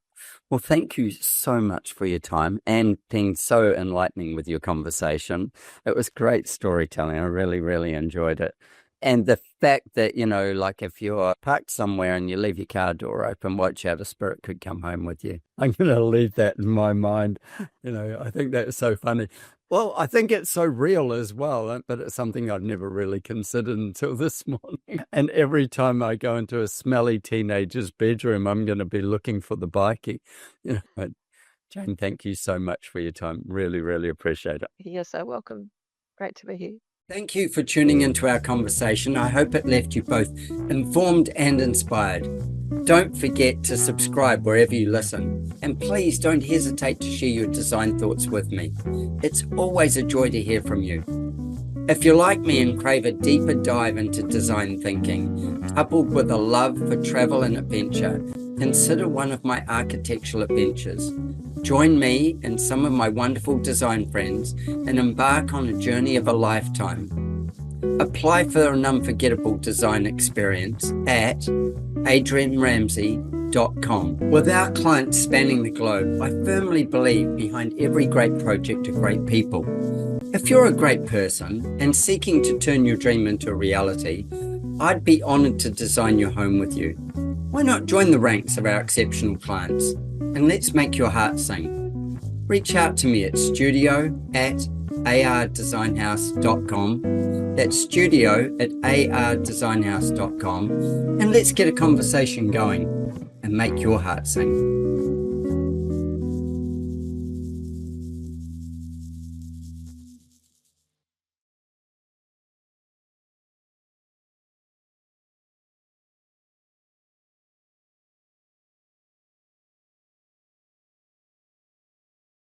Well, thank you so much for your time and being so enlightening with your conversation. It was great storytelling. I really, really enjoyed it. And the fact that, like if you're parked somewhere and you leave your car door open, watch out, a spirit could come home with you. I'm going to leave that in my mind. I think that's so funny. Well, I think it's so real as well, but it's something I'd never really considered until this morning. And every time I go into a smelly teenager's bedroom, I'm going to be looking for the bikie. Jane, thank you so much for your time. Really, really appreciate it. You're so welcome. Great to be here. Thank you for tuning into our conversation. I hope it left you both informed and inspired. Don't forget to subscribe wherever you listen. And please don't hesitate to share your design thoughts with me. It's always a joy to hear from you. If you're like me and crave a deeper dive into design thinking, coupled with a love for travel and adventure, consider one of my architectural adventures. Join me and some of my wonderful design friends and embark on a journey of a lifetime. Apply for an unforgettable design experience at adrianramsey.com. With our clients spanning the globe, I firmly believe behind every great project are great people. If you're a great person and seeking to turn your dream into a reality, I'd be honored to design your home with you. Why not join the ranks of our exceptional clients? And let's make your heart sing. Reach out to me at studio@ardesignhouse.com. That's studio@ardesignhouse.com. And let's get a conversation going and make your heart sing.